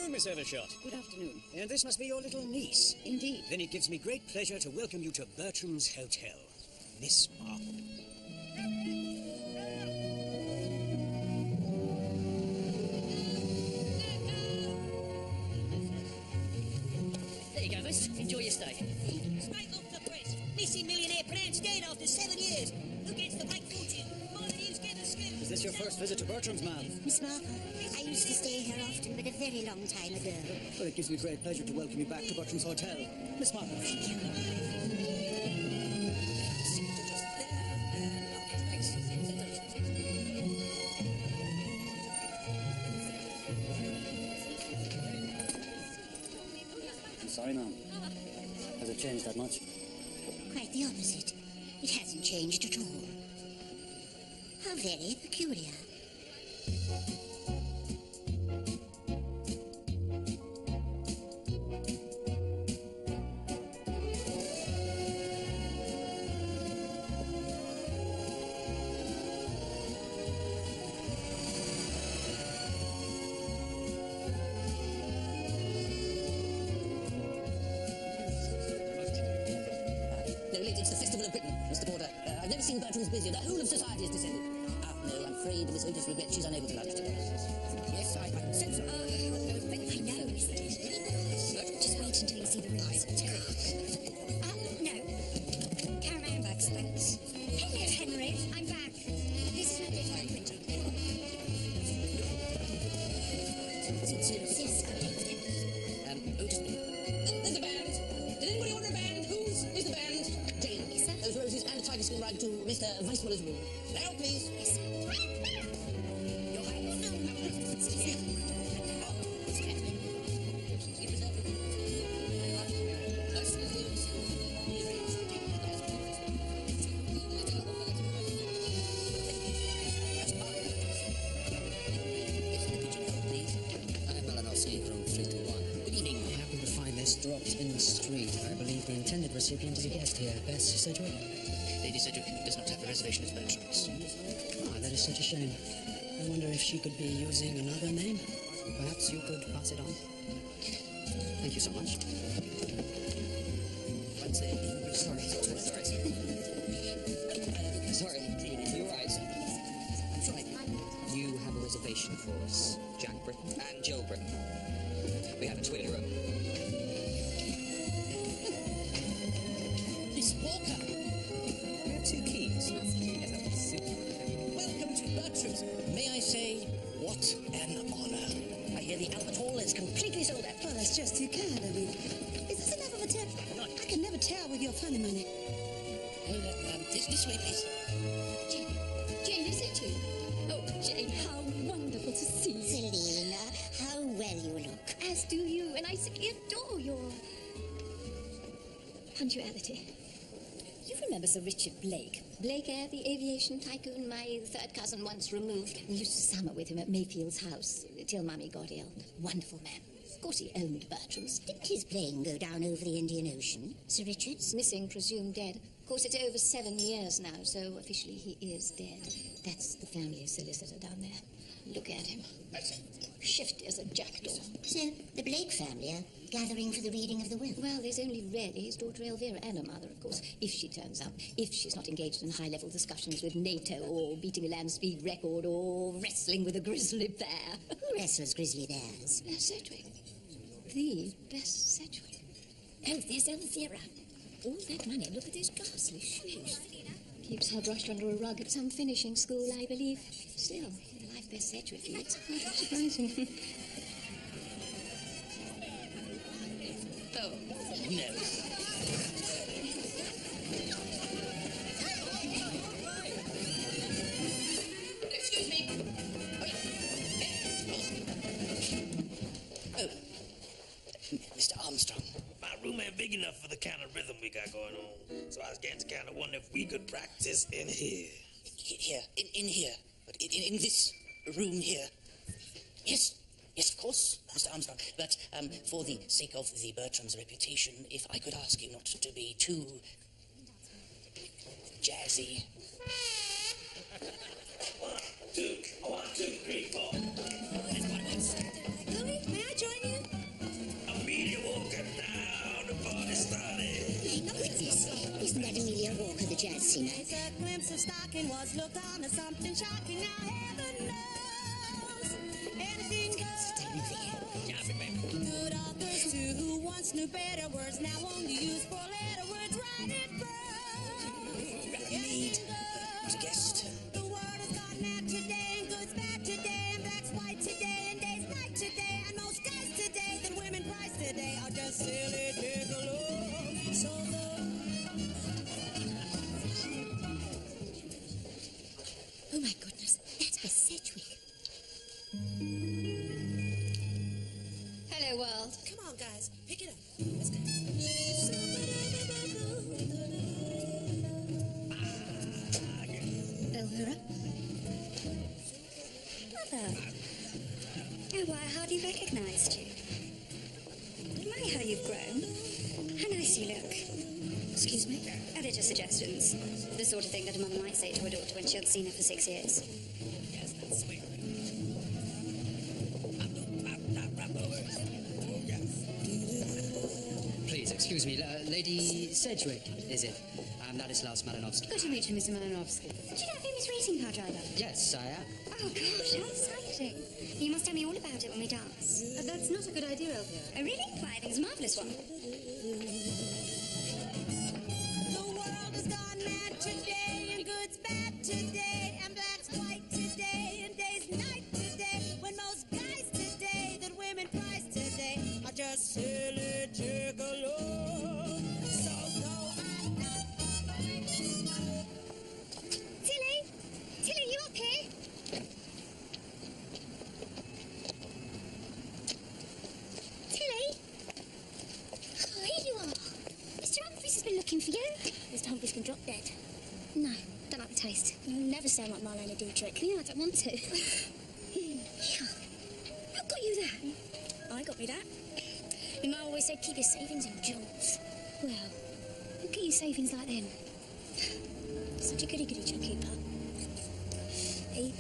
afternoon, Miss Evershot. Good afternoon. And this must be your little niece. Indeed. Then it gives me great pleasure to welcome you to Bertram's Hotel, Miss Marple. There you go, miss. Enjoy your stay. Straight off the press. Missing millionaire pronounced dead after 7 years. Who gets the big fortune? Mine and you's getting a scoop. Is this your first visit to Bertram's, ma'am? Miss Marple, I used to stay here often, but a very long time ago. Well, it gives me great pleasure to welcome you back to Bertram's Hotel, Miss Marple. Thank you. I'm sorry, ma'am. Has it changed that much? Quite the opposite. It hasn't changed at all. How very peculiar. It's the Festival of Britain, Mr. Porter. I've never seen Bertram's busier. The whole of society is descended. No, I'm afraid Miss Otis regrets she's unable to lunch today. Yes, I'm so sorry. I know, isn't it? Just wait until you see the rooms. No. Caravan bucks, thanks. Hello, Henry. I'm back. This is my gift I'm printing. Yes, I'll take it. Otis, there's a band. Did anybody order a band? Whose is the band? Jane. Yes, sir. Those roses and a tiger skin rug to Mr. Vice-Miller's room. Now, please. Yes, sir. Your Highness. Dropped in the street. I believe the intended recipient is a guest here, Bess Sedgwick. Lady Sedgwick does not have a reservation at Bertram's. Ah, that is such a shame. I wonder if she could be using another name. Perhaps you could pass it on. Thank you so much. Sorry. Sorry, you're right. I'm sorry. You have a reservation for us, Jack Britton and Joe Britton. We have a toilet room. Miss Walker. We have 2 keys. Welcome to Bertram's. May I say, what an honour. I hear the Albert Hall is completely sold out. Oh, that's just too kind of you. Is this enough of a tip? I can never tell with your funny money. This way, please. Jane, is that you? Oh, Jane, how wonderful to see you. Selina, how well you look. As do you, and I simply adore your punctuality. You remember Sir Richard Blake? Blake Air, the aviation tycoon, my third cousin once removed. We used to summer with him at Mayfield's house till Mummy got ill. Wonderful man. Of course he owned Bertram's. Didn't his plane go down over the Indian Ocean, Sir Richard's? Missing, presumed dead. Of course, it's over 7 years now, so officially he is dead. That's the family solicitor down there. Look at him. Shifty as a jackdaw. So, the Blake family are gathering for the reading of the will? Well, there's only really his daughter Elvira and her mother, of course, if she turns up. If she's not engaged in high-level discussions with NATO or beating a land speed record or wrestling with a grizzly bear. Who wrestles grizzly bears? Sedgwick. The best Sedgwick. Oh, there's Elvira. All that money, look at those ghastly shoes. Keeps her brushed under a rug at some finishing school, I believe. Still, life best Sedgwick, it's quite surprising. Oh, no. Excuse me. Oh, Mr. Armstrong. My room ain't big enough for the kind of rhythm we got going on. So I was getting to kind of wonder if we could practice in here. Here, in here. But in this room here. Yes, of course, Mr. Armstrong. But for the sake of the Bertram's reputation, if I could ask you not to be too jazzy. 1, 2, 3, 4. Chloe, may I join you? see now. A glimpse of stocking was looked on as something shocking. Now heaven knows anything goes. Good authors too, who once knew better words, now only use four-letter words. Write it first. Need was a guest. The world has gone mad today, and good's bad today, and black's white today, and day's night today, and most guys today that women price today are just silly gigolo. So Oh my goodness, that's Miss Sedgwick. Hello, world. come on, guys, pick it up. Let's go. Elvira? Mother. Oh, why, I hardly recognised you. My, how you've grown. How nice you look. Excuse me? Oh, they're just suggestions. The sort of thing that a mother might say to her daughter when she hasn't seen her for 6 years. Yes, that's sweet. Please, excuse me, Lady Sedgwick, is it? Ladislaus Malinovsky. Good to meet you, Mr. Malinovsky. Do you know famous racing car driver? Yes, I am. Oh, gosh, how exciting. You must tell me all about it when we dance. That's not a good idea, Elvira. Oh, really? Why, I think it's a marvellous one. The world has gone mad today, and good's bad today, and black's white today, and day's night today, when most guys today that women price today are just silly gigolos. So go Tilly? Tilly, you up here? Tilly? Oh, here you are. Mr. Humphries has been looking for you. Mr. Humphries can drop dead. No, don't like the taste. You never sound like Marlena Dietrich. Yeah, I don't want to. What got you that? I got me that. My ma always said keep your savings in jewels. Well, look at your savings like them. Such a goody-goody chuck-keeper. Hey,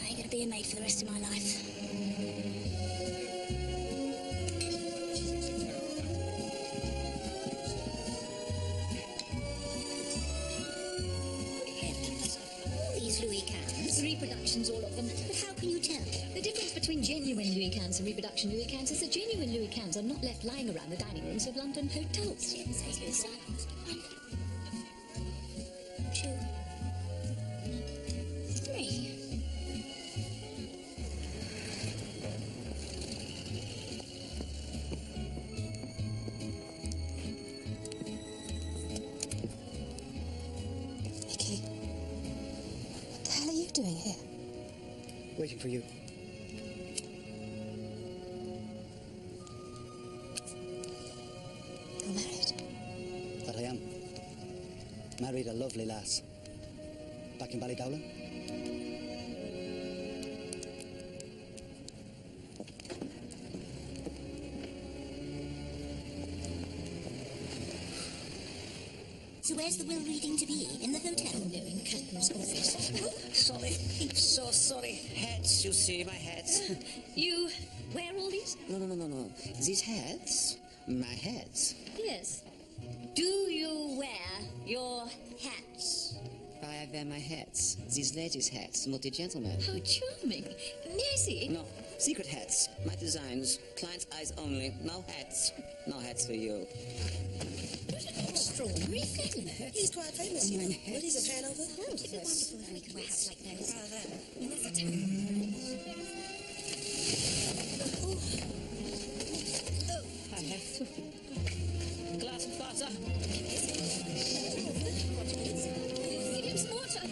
I ain't gonna be a maid for the rest of my life. These Louis cans. Reproductions, all of them. But how can you tell? The difference between genuine Louis cans and reproduction Louis cans is that genuine Louis cans are not left lying around the dining rooms of London hotels. Two. Three. Vicky, what the hell are you doing here? Waiting for you. You're married. That I am. Married a lovely lass. Back in Ballygowland. So where's the will reading to be? In the hotel? No, in Catton's office. Sorry. So sorry. Hats, you see, my hats. You wear all these? No. These hats, my hats. Yes. Do you wear your hats? I wear my hats. These ladies' hats, multi-gentlemen. How charming. May I see? No, secret hats. My designs. Client's eyes only. No hats. No hats for you. Extraordinary fellow. He's quite famous, you know. Ladies of Hanover. Oh, it'd be wonderful if we could wear hats like those. I have glass of water. Give him some water.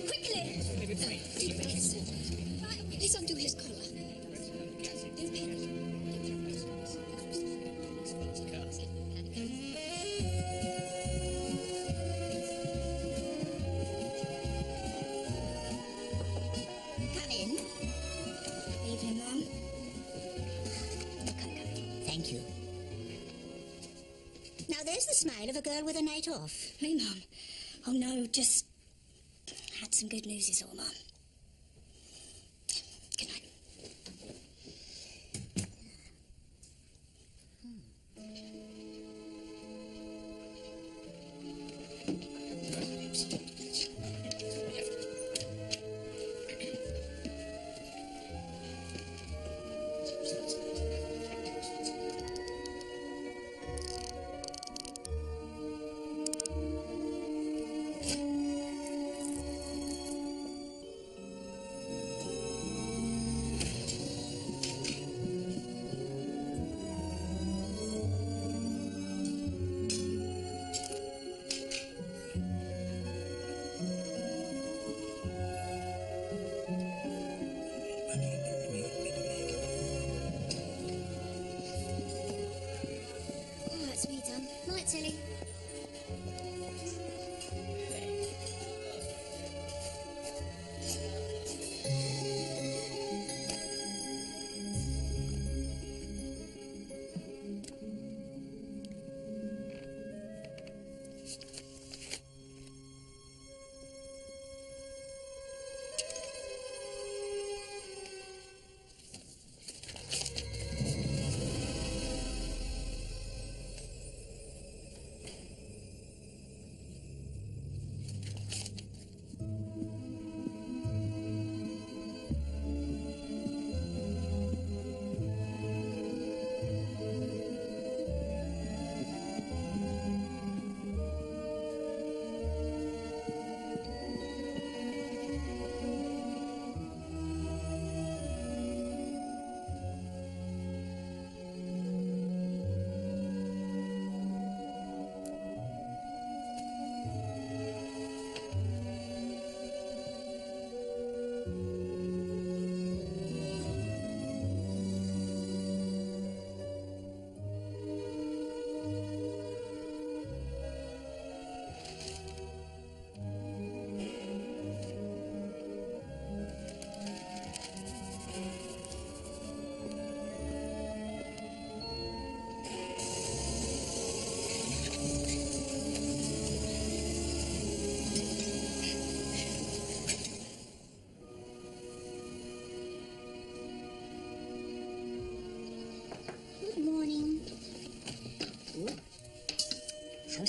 Quickly. Right, let's undo his collar. Come in. Evening, Mum. Thank you. Now there's the smile of a girl with a night off. Me, Mum. Oh, no, just had some good news is all, Mum. Good night.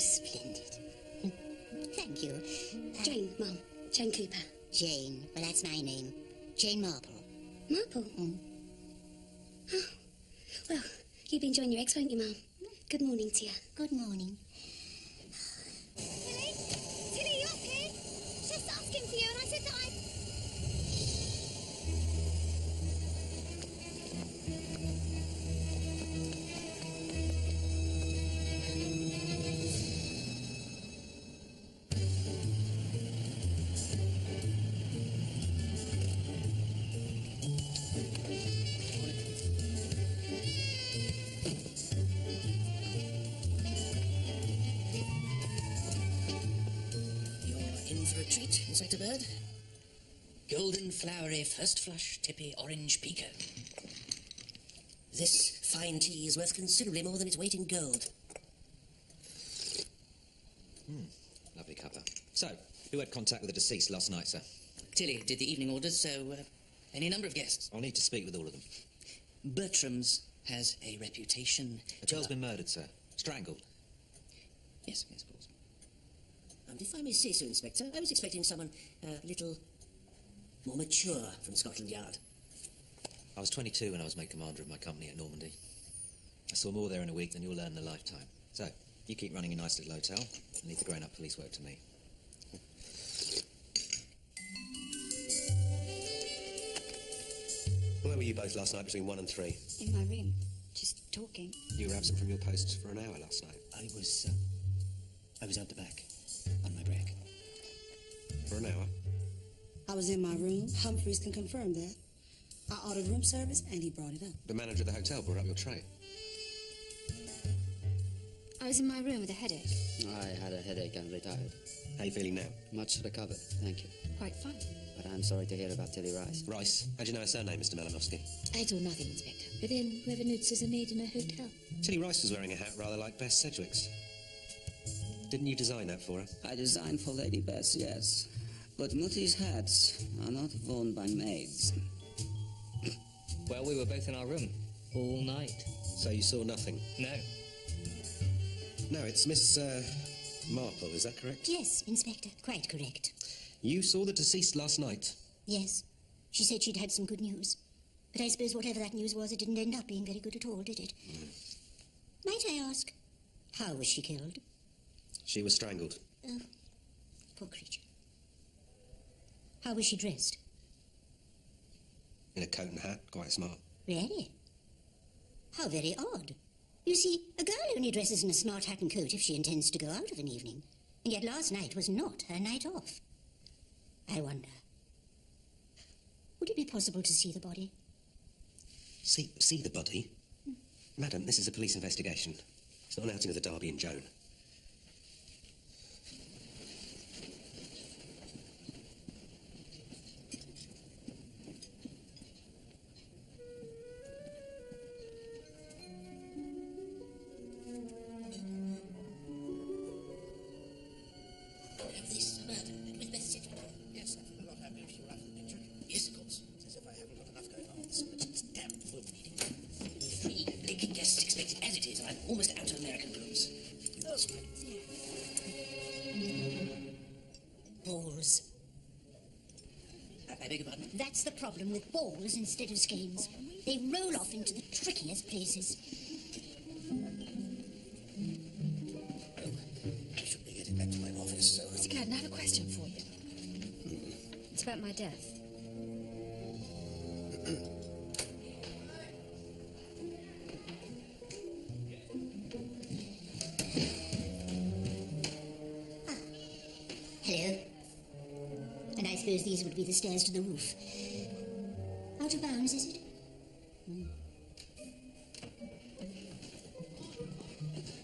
splendid. Thank you. Jane, Mum. Jane Cooper. Jane. Well, that's my name. Jane Marple. Marple? Oh. Well, you'll be enjoying your eggs, won't you, Mum? Good morning to you. Good morning. Tilly? Tilly, you up here? Chef's asking for you, and I said that Treat, Inspector Bird. Golden, flowery, first flush, tippy, orange pico. This fine tea is worth considerably more than its weight in gold. Lovely cuppa. So, who had contact with the deceased last night, sir? Tilly did the evening orders, so any number of guests. I'll need to speak with all of them. Bertram's has a reputation. The girl's been murdered, sir. Strangled. Yes, of course. If I may say so, Inspector, I was expecting someone a little more mature from Scotland Yard. I was 22 when I was made commander of my company at Normandy. I saw more there in a week than you'll learn in a lifetime. So, you keep running a nice little hotel and leave the grown-up police work to me. Where were you both last night between 1 and 3? in my room, just talking. You were absent from your posts for an hour last night. I was out the back, on my break. For an hour? I was in my room. Humphreys can confirm that. I ordered room service, and he brought it up. The manager of the hotel brought up your tray. I was in my room with a headache. I had a headache and retired. How are you feeling now? Much recovered, thank you. Quite fine. But I'm sorry to hear about Tilly Rice. Rice? How do you know her surname, Mr. Malinowski? I do nothing, Inspector. But then, whoever notices a maid in a hotel. Tilly Rice was wearing a hat rather like Bess Sedgwick's. Didn't you design that for her? I designed for Lady Bess, yes. But Mutti's hats are not worn by maids. Well, we were both in our room all night. So you saw nothing? No. No, it's Miss, Marple, is that correct? Yes, Inspector, quite correct. You saw the deceased last night? Yes. She said she'd had some good news. But I suppose whatever that news was, it didn't end up being very good at all, did it? Might I ask, how was she killed? She was strangled. Oh, poor creature. How was she dressed? In a coat and hat, quite smart. Really? How very odd. You see, a girl only dresses in a smart hat and coat if she intends to go out of an evening. And yet last night was not her night off. I wonder, would it be possible to see the body? See the body? Madam, this is a police investigation. It's not an outing of the Derby and Joan. This murder with Bess Sedgwick. Yes, I think a lot happened if you were out of the picture. Yes, of course. It's as if I haven't got enough going on with this much. It's damn fulminating. 3 big guests expected as it is. I'm almost out of American rooms. Balls. I beg your pardon? That's the problem with balls instead of schemes. They roll off into the trickiest places. I should be getting back to my office, so... Mr. Cadden, I have a question for you. It's about my death. Hello. And I suppose these would be the stairs to the roof. Out of bounds, is it?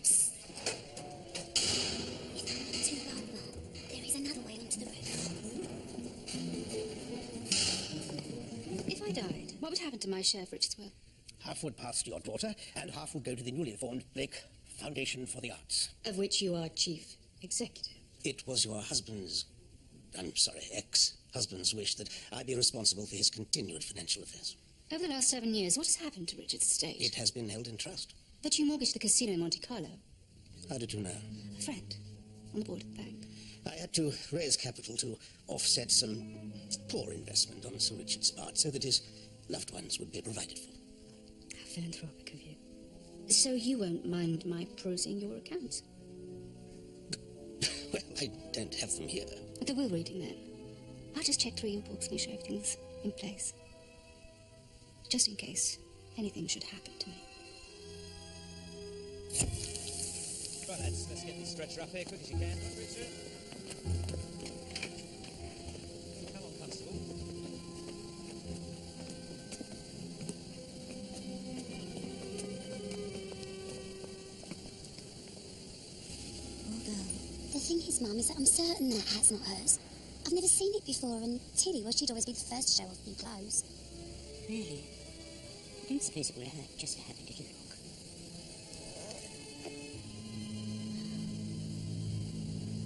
Psst. It's not too loud, Bob. There is another way onto the roof. If I died, what would happen to my share of Richard's will? Half would pass to your daughter, and half would go to the newly formed Blake Foundation for the Arts. Of which you are chief executive. It was your ex-husband's wish that I be responsible for his continued financial affairs. Over the last 7 years, what has happened to Richard's estate? It has been held in trust. That you mortgaged the casino in Monte Carlo. How did you know? A friend on the board of the bank. I had to raise capital to offset some poor investment on Sir Richard's part so that his loved ones would be provided for. How philanthropic of you. So you won't mind my perusing your accounts? Well, I don't have them here. The will reading, then. I'll just check through your books, make sure everything's in place. Just in case anything should happen to me. Right, lads, let's get this stretcher up here quick as you can. Richard. Come on, Constable. The thing is, Mum, is that I'm certain that hat's not hers. I've never seen it before, and Tilly, well, she'd always be the first to show off new clothes. Really? I don't suppose it would hurt just to have a little look.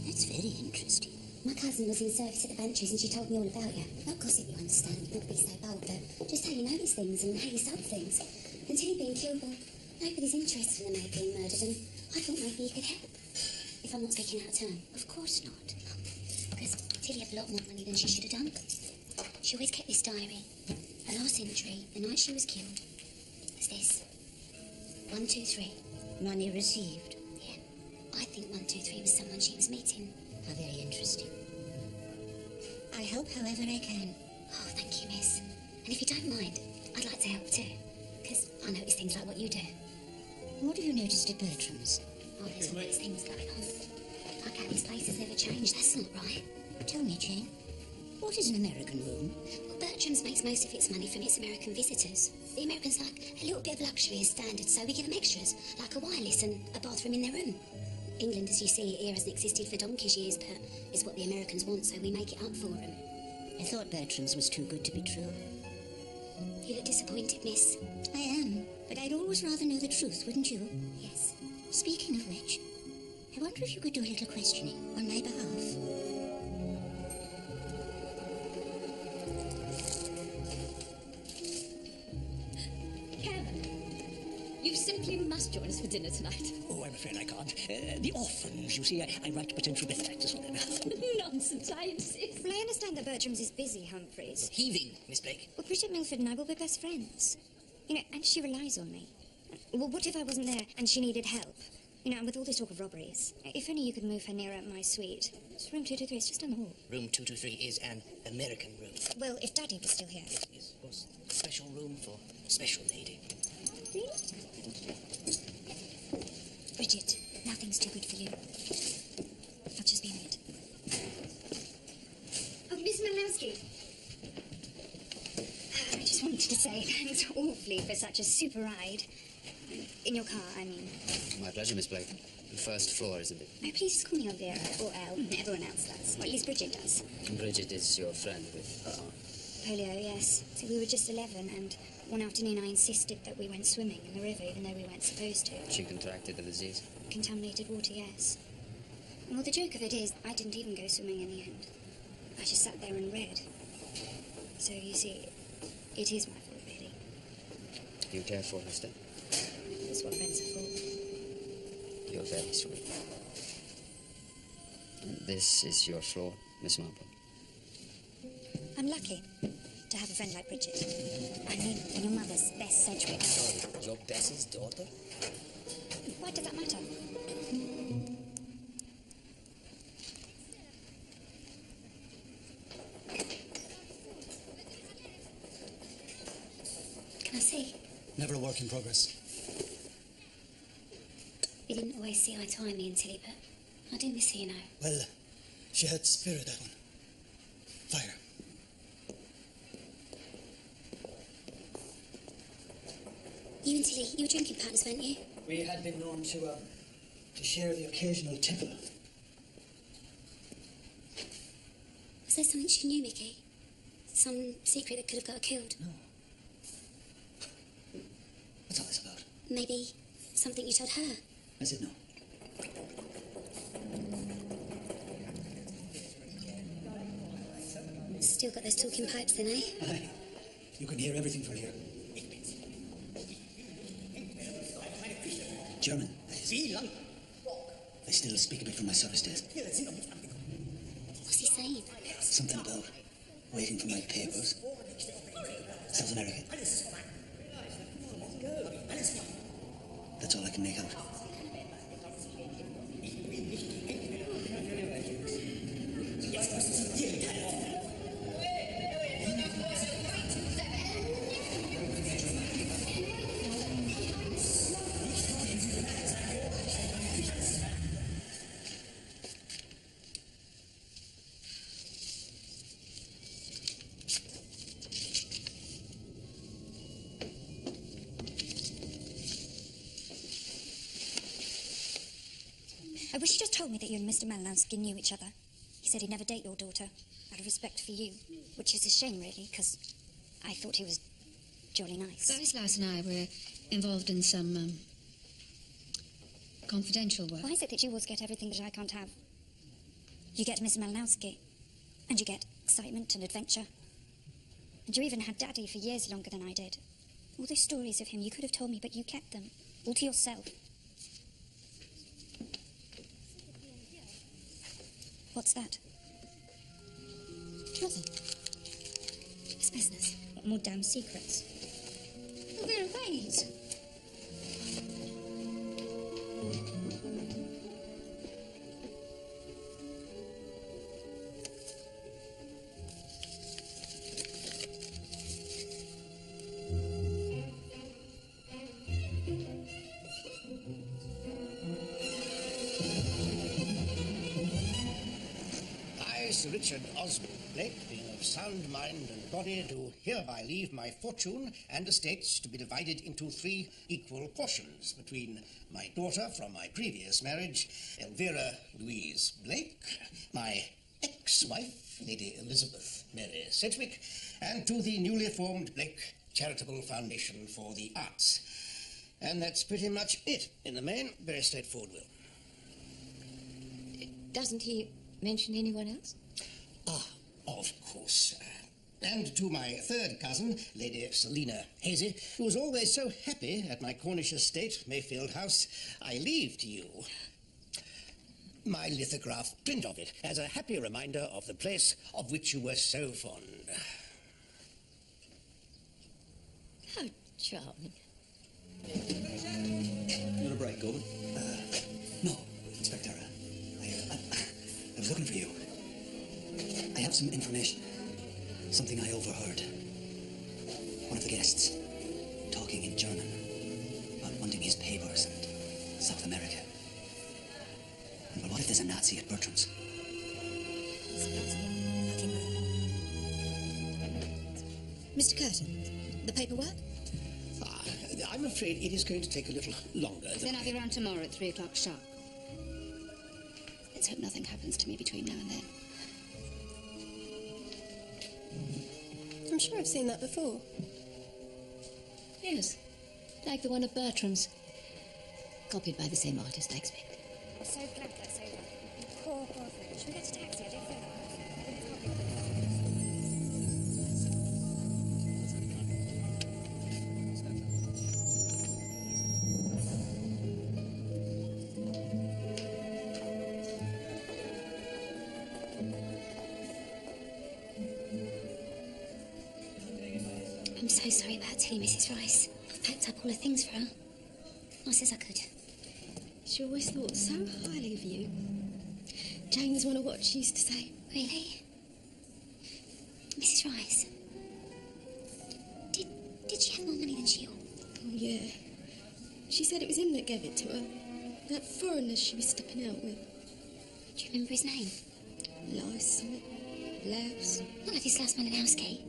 That's very interesting. My cousin was in service at the Bantries and she told me all about you. Not gossip, you understand, not to be so bold, but just how you notice things and how you sold things. And Tilly being killed, well, nobody's interested in the maid being murdered, and I thought maybe you could help. If I'm not speaking out of turn. Of course not. Because Tilly had a lot more money than she should have done. She always kept this diary. Her last entry, the night she was killed, was this. 1, 2, 3. Money received. Yeah. I think 1, 2, 3 was someone she was meeting. How very interesting. I'll help however I can. Oh, thank you, miss. And if you don't mind, I'd like to help too. Because I notice things like what you do. What have you noticed at Bertram's? Oh, there's always things going on. Like how this place has never changed. That's not right. Tell me, Jane. What is an American room? Well, Bertram's makes most of its money from its American visitors. The Americans like a little bit of luxury as standard, so we give them extras, like a wireless and a bathroom in their room. England, as you see it here, hasn't existed for donkey's years, but it's what the Americans want, so we make it up for them. I thought Bertram's was too good to be true. You look disappointed, miss. I am, but I'd always rather know the truth, wouldn't you? Yes. Speaking of which, I wonder if you could do a little questioning on my behalf. You simply must join us for dinner tonight. Oh, I'm afraid I can't. The orphans, you see, I write potential benefactors for them. Nonsense, I insist. Well, I understand that Bertram's is busy, Humphreys. Heaving, Miss Blake. Well, Bridget Milford and I will be best friends. You know, and she relies on me. Well, what if I wasn't there and she needed help? You know, and with all this talk of robberies. If only you could move her nearer my suite. It's room 223, it's just down the hall. Room 223 is an American room. Well, if Daddy was still here. Yes, of course. Special room for special lady. Really? Bridget, nothing's too good for you. I'll just be a minute. Oh, Miss Malowski. I just wanted to say thanks awfully for such a super ride. In your car, I mean. My pleasure, Miss Blake. The first floor is a bit... No, please just call me Elvira, or Elle. Everyone else does. Or at least Bridget does. Bridget is your friend with... Polio, yes. So we were just 11, and one afternoon I insisted that we went swimming in the river, even though we weren't supposed to. She contracted the disease? Contaminated water, yes. Well, the joke of it is, I didn't even go swimming in the end. I just sat there and read. So, you see, it is my fault, really. You care for her still? That's what friends are for. You're very sweet. And this is your floor, Miss Marple. I'm lucky to have a friend like Bridget. I mean, your mother's Bess Sedgwick. Sorry, your Bess's daughter? Why does that matter? Can I see? Never a work in progress. You didn't always see eye to eye, me and Tilly, but I do miss her, you know. Well, she had spirit, that one. Fire. You and Tilly, you were drinking partners, weren't you? We had been known to share the occasional tipple. Was there something she knew, Mickey? Some secret that could have got her killed? No. What's all this about? Maybe something you told her? I said no. Still got those talking pipes then, eh? Aye. You can hear everything from here. German. Wie lang? I still speak of it from my service days. What's he saying? Something about waiting for my papers. South America. That's all I can make out. I wish you just told me that you and Mr. Malinowski knew each other. He said he'd never date your daughter, out of respect for you, which is a shame, really, because I thought he was jolly nice. Stanislaus and I were involved in some, confidential work. Why is it that you always get everything that I can't have? You get Mr. Malinowski, and you get excitement and adventure. And you even had Daddy for years longer than I did. All those stories of him you could have told me, but you kept them, all to yourself. What's that? Nothing. It's business. What more damn secrets? Oh, Vera, wait. Sir Richard Oswald Blake, being of sound mind and body, do hereby leave my fortune and estates to be divided into 3 equal portions between my daughter from my previous marriage, Elvira Louise Blake, my ex-wife, Lady Elizabeth Mary Sedgwick, and to the newly formed Blake Charitable Foundation for the Arts. And that's pretty much it, in the main. Very straightforward will. Doesn't he mention anyone else? Ah, of course. And to my third cousin, Lady Selina Hazy, who was always so happy at my Cornish estate, Mayfield House, I leave to you my lithograph print of it as a happy reminder of the place of which you were so fond. How charming. You want a break, Gordon? No, Inspector. I was looking for you. I have some information. Something I overheard. One of the guests talking in German about wanting his papers and South America. But what if there's a Nazi at Bertram's? Mr. Curtin, the paperwork? I'm afraid it is going to take a little longer. Then I'll be around tomorrow at 3 o'clock sharp. Let's hope nothing happens to me between now and then. I'm sure I've seen that before. Yes, like the one at Bertram's. Copied by the same artist, I expect. I'm so glad that's over. Poor thing. Should we get a taxi? I don't feel I'm so sorry about telling Mrs. Rice. I've packed up all the things for her. Nice as I could. She always thought so highly of you. Jane's one of what she used to say. Really? Mrs. Rice. Did she have more money than she ought? Oh, yeah. She said it was him that gave it to her. That foreigner she was stepping out with. Do you remember his name? Lyson. Louse. Not like this last Malinowski.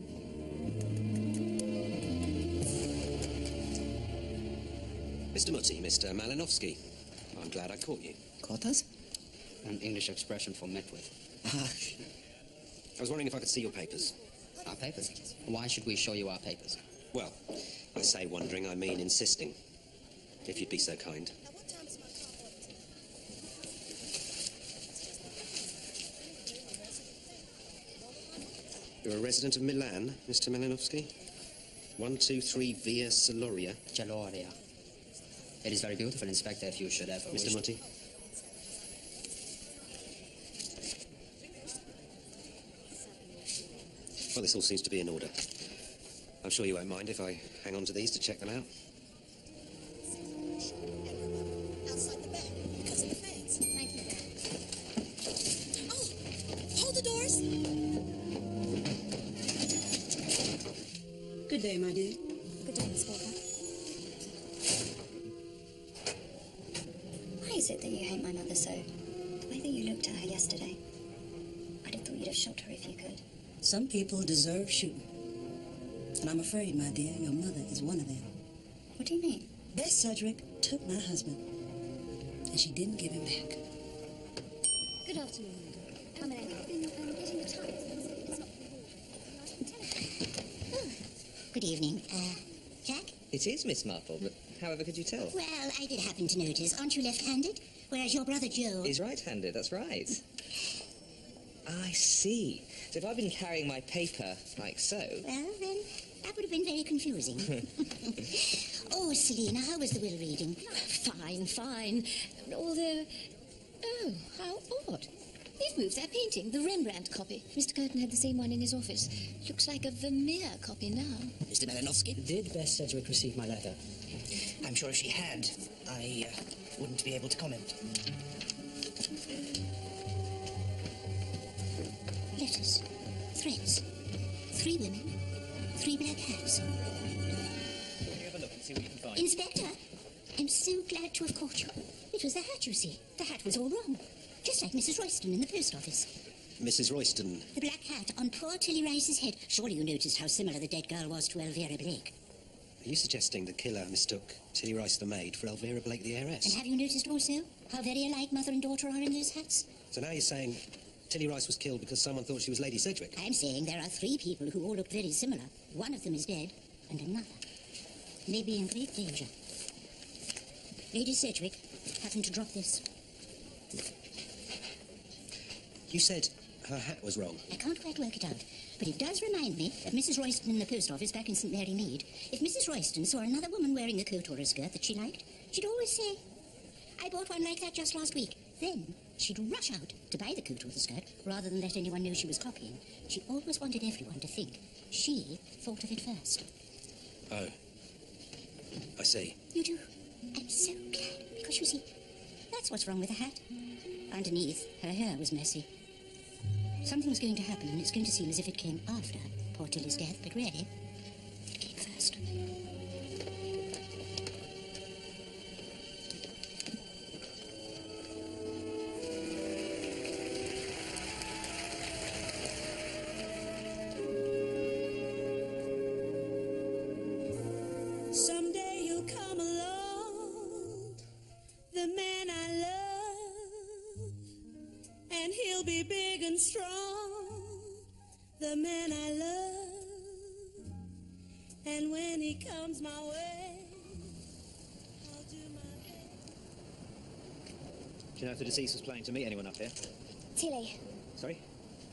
Mr. Mutty, Mr. Malinowski. I'm glad I caught you. Caught us? An English expression for met with. I was wondering if I could see your papers. Our papers? Why should we show you our papers? Well, I say wondering, I mean insisting. If you'd be so kind. You're a resident of Milan, Mr. Malinowski? 123 Via Celoria. Celoria. It is very beautiful, Inspector, if you should ever Mr. Mutty, Well, this all seems to be in order. I'm sure you won't mind if I hang on to these to check them out. Outside the back, because of the fence. Thank you. Oh, hold the doors. Good day, my dear. Good day, Miss Walker. Why is it that you hate my mother so? The way that you looked at her yesterday. I'd have thought you'd have shot her if you could. Some people deserve shooting. And I'm afraid, my dear, your mother is one of them. What do you mean? Bess Sedgwick took my husband, and she didn't give him back. Good afternoon. I've been getting the time. Good evening. Jack? It is Miss Marple, but however could you tell? Well, I did happen to notice. Aren't you left-handed? Whereas your brother Joe... He's right-handed, that's right. I see. So if I've been carrying my paper like so... Well, then, that would have been very confusing. Oh, Selina, how was the will reading? Fine, fine. Although... Oh, how odd. They've moved that painting, the Rembrandt copy. Mr. Curtin had the same one in his office. Looks like a Vermeer copy now. Mr. Malinowski? Did Bess Sedgwick receive my letter? I'm sure if she had, I wouldn't be able to comment. Letters. Threats. 3 women. 3 black hats. Can you have a look and see what you can find? Inspector, I'm so glad to have caught you. It was the hat, you see. The hat was all wrong. Just like Mrs. Royston in the post office. Mrs. Royston? The black hat on poor Tilly Rice's head. Surely you noticed how similar the dead girl was to Elvira Blake. Are you suggesting the killer mistook Tilly Rice the maid for Elvira Blake the heiress? And have you noticed also how very alike mother and daughter are in those hats? So now you're saying Tilly Rice was killed because someone thought she was Lady Sedgwick? I'm saying there are 3 people who all look very similar. One of them is dead, and another may be in great danger. Lady Sedgwick happened to drop this. You said her hat was wrong. I can't quite work it out, but it does remind me of Mrs. Royston in the post office back in St. Mary Mead. If Mrs. Royston saw another woman wearing a coat or a skirt that she liked, she'd always say, I bought one like that just last week. Then she'd rush out to buy the coat or the skirt rather than let anyone know she was copying. She always wanted everyone to think she thought of it first. Oh. I see. You do? I'm so glad, because you see, that's what's wrong with the hat. Underneath, her hair was messy. Something's going to happen, and it's going to seem as if it came after poor Tilly's death, but really, it came first. Someday you'll come along, the man I love, and he'll be big and strong, the man I love. And when he comes my way, I'll do my best. Do you know if the deceased was planning to meet anyone up here? Tilly. Sorry?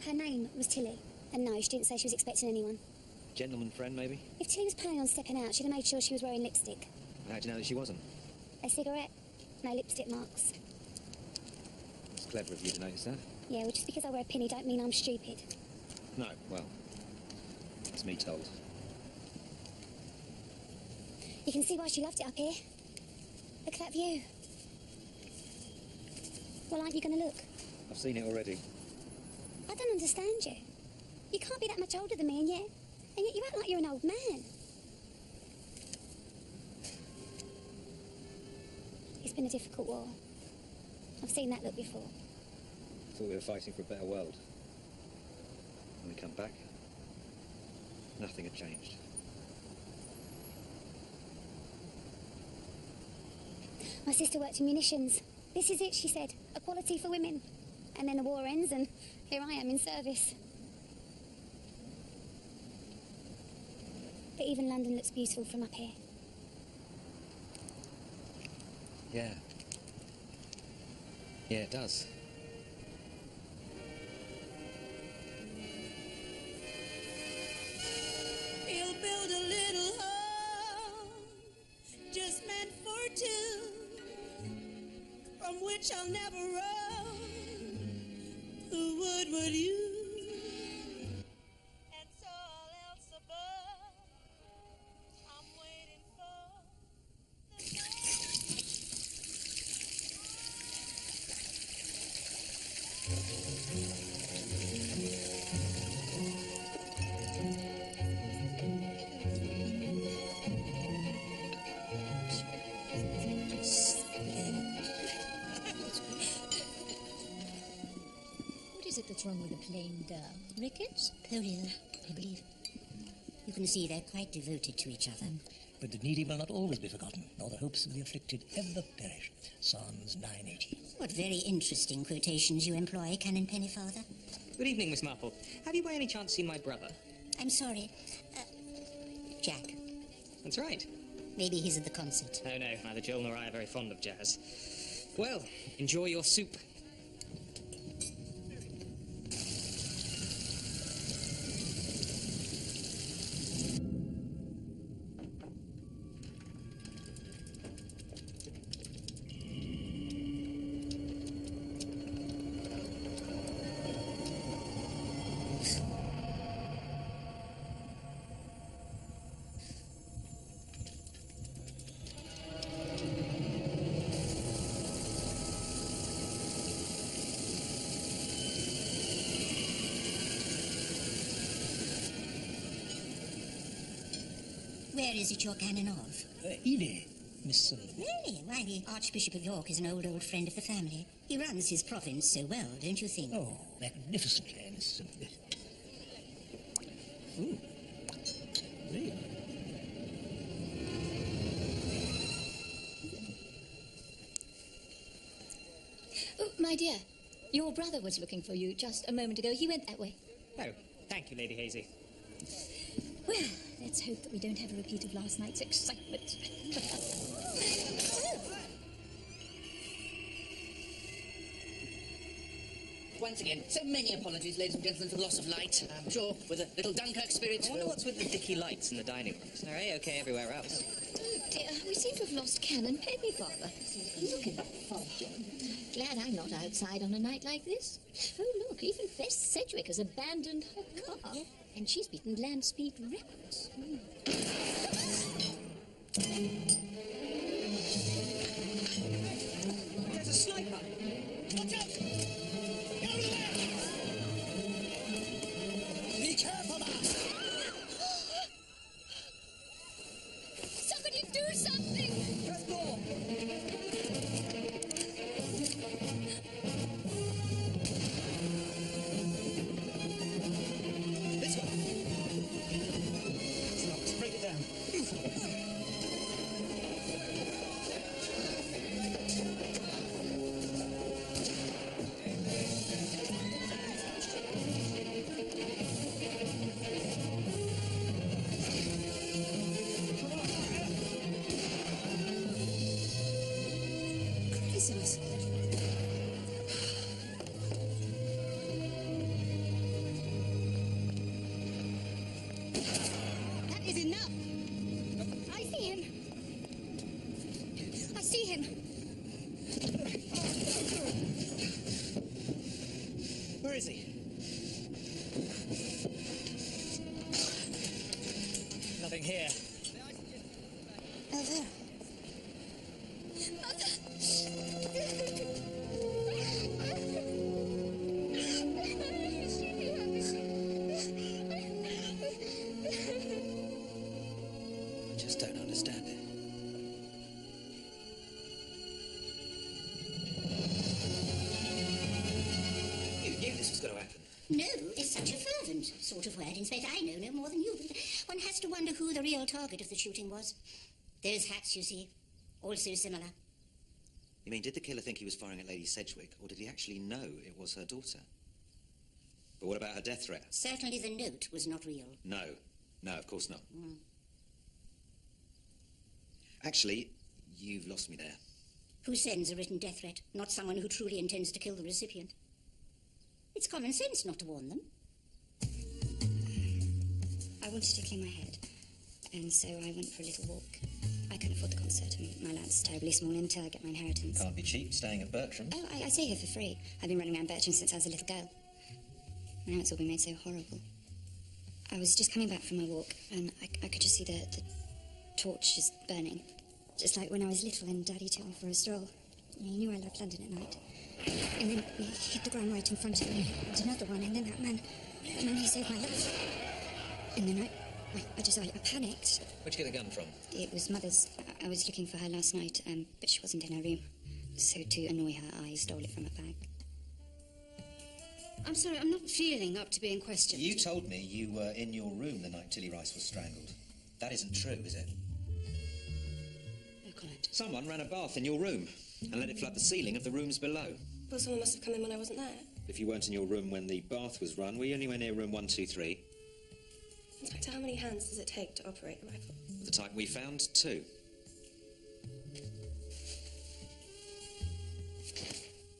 Her name was Tilly. And no, she didn't say she was expecting anyone. Gentleman friend, maybe? If Tilly was planning on stepping out, she'd have made sure she was wearing lipstick. How'd you know that she wasn't? A cigarette, no lipstick marks. It's clever of you to notice that. Yeah, well, just because I wear a penny don't mean I'm stupid. No, well, it's me told. You can see why she loved it up here. Look at that view. Well, aren't you going to look? I've seen it already. I don't understand you. You can't be that much older than me, and yet you act like you're an old man. It's been a difficult war. I've seen that look before. Thought we were fighting for a better world. When we come back, nothing had changed. My sister worked in munitions. This is it, she said. Equality for women. And then the war ends, and here I am in service. But even London looks beautiful from up here. Yeah. Yeah, it does. He'll build a little home just meant for 2, from which I'll never roam. Who would you? And so What is it that's wrong with the plain girl? Rickets? Polio, I believe. You can see they're quite devoted to each other. But the needy will not always be forgotten, nor the hopes of the afflicted ever perish. Psalms 9:18. What very interesting quotations you employ, Canon Pennyfather. Good evening, Miss Marple. Have you by any chance seen my brother? I'm sorry. Jack. That's right. Maybe he's at the concert. Oh, no, neither Jill nor I are very fond of jazz. Well, enjoy your soup. Where is it you're canon of? Ely, Miss Sullivan. Really? Why, the Archbishop of York is an old friend of the family. He runs his province so well, don't you think? Oh, magnificently, Miss Sullivan. Ooh. Really? Oh, my dear, your brother was looking for you just a moment ago. He went that way. Oh, thank you, Lady Hazy. Well, let's hope that we don't have a repeat of last night's excitement. Once again, so many apologies, ladies and gentlemen, for the loss of light. I'm sure with a little Dunkirk spirit... I wonder what's with the dicky lights in the dining room. They're A-OK everywhere else. Oh, dear, we seem to have lost Canon Pennyfather. Look at that fog. Glad I'm not outside on a night like this. Oh, look, even Bess Sedgwick has abandoned her car. And she's beaten land speed records. There's a sniper! Watch out! Get over there! Be careful, man! Somebody do something! Let's go! This one. Let's break it down. Craziness. That is enough! I see him! I see him! Where is he? Nothing here. Oh, there. Just don't understand it. You knew this was going to happen. No, it's such a fervent sort of word, Inspector. I know no more than you. But one has to wonder who the real target of the shooting was. Those hats, you see, all so similar. You mean, did the killer think he was firing at Lady Sedgwick, or did he actually know it was her daughter? But what about her death threat? Certainly the note was not real. No. No, of course not. Mm. Actually, you've lost me there. Who sends a written death threat? Not someone who truly intends to kill the recipient. It's common sense not to warn them. I wanted to clear my head, and so I went for a little walk. I couldn't afford the concert, and my lad's terribly small until I get my inheritance. Can't be cheap staying at Bertram. Oh, I stay here for free. I've been running around Bertram since I was a little girl. Now it's all been made so horrible. I was just coming back from my walk, and I could just see the torch just burning. Just like when I was little and Daddy took me for a stroll. He knew I left London at night. And then he hit the ground right in front of me. And another one, and then that man, he saved my life. And then I panicked. Where'd you get the gun from? It was Mother's. I was looking for her last night, but she wasn't in her room. So to annoy her, I stole it from her bag. I'm sorry, I'm not feeling up to being questioned. You told me you were in your room the night Tilly Rice was strangled. That isn't true, is it? No comment. Someone ran a bath in your room and let it flood the ceiling of the rooms below. Well, someone must have come in when I wasn't there. If you weren't in your room when the bath was run, were you anywhere near room 123? Inspector, how many hands does it take to operate a rifle? The type we found, 2.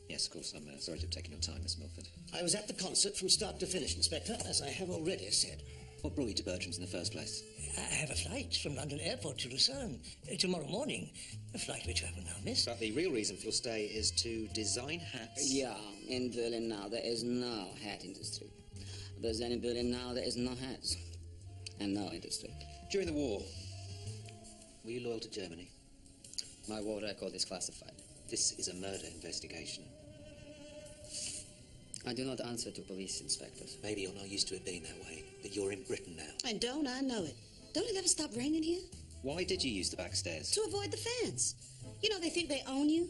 Yes, of course. I'm sorry to have taken your time, Miss Milford. I was at the concert from start to finish, Inspector, as I have already said. What brought you to Bertram's in the first place? I have a flight from London Airport to Lucerne tomorrow morning. A flight which I will now miss. But the real reason for your stay is to design hats? Yeah, in Berlin now there is no hat industry. But then in Berlin now there is no hats. And no industry. During the war, were you loyal to Germany? My war record is classified. This is a murder investigation. I do not answer to police inspectors. Maybe you're not used to it being that way, but you're in Britain now. And don't I know it? Don't it ever stop raining here? Why did you use the back stairs? To avoid the fans. You know, they think they own you.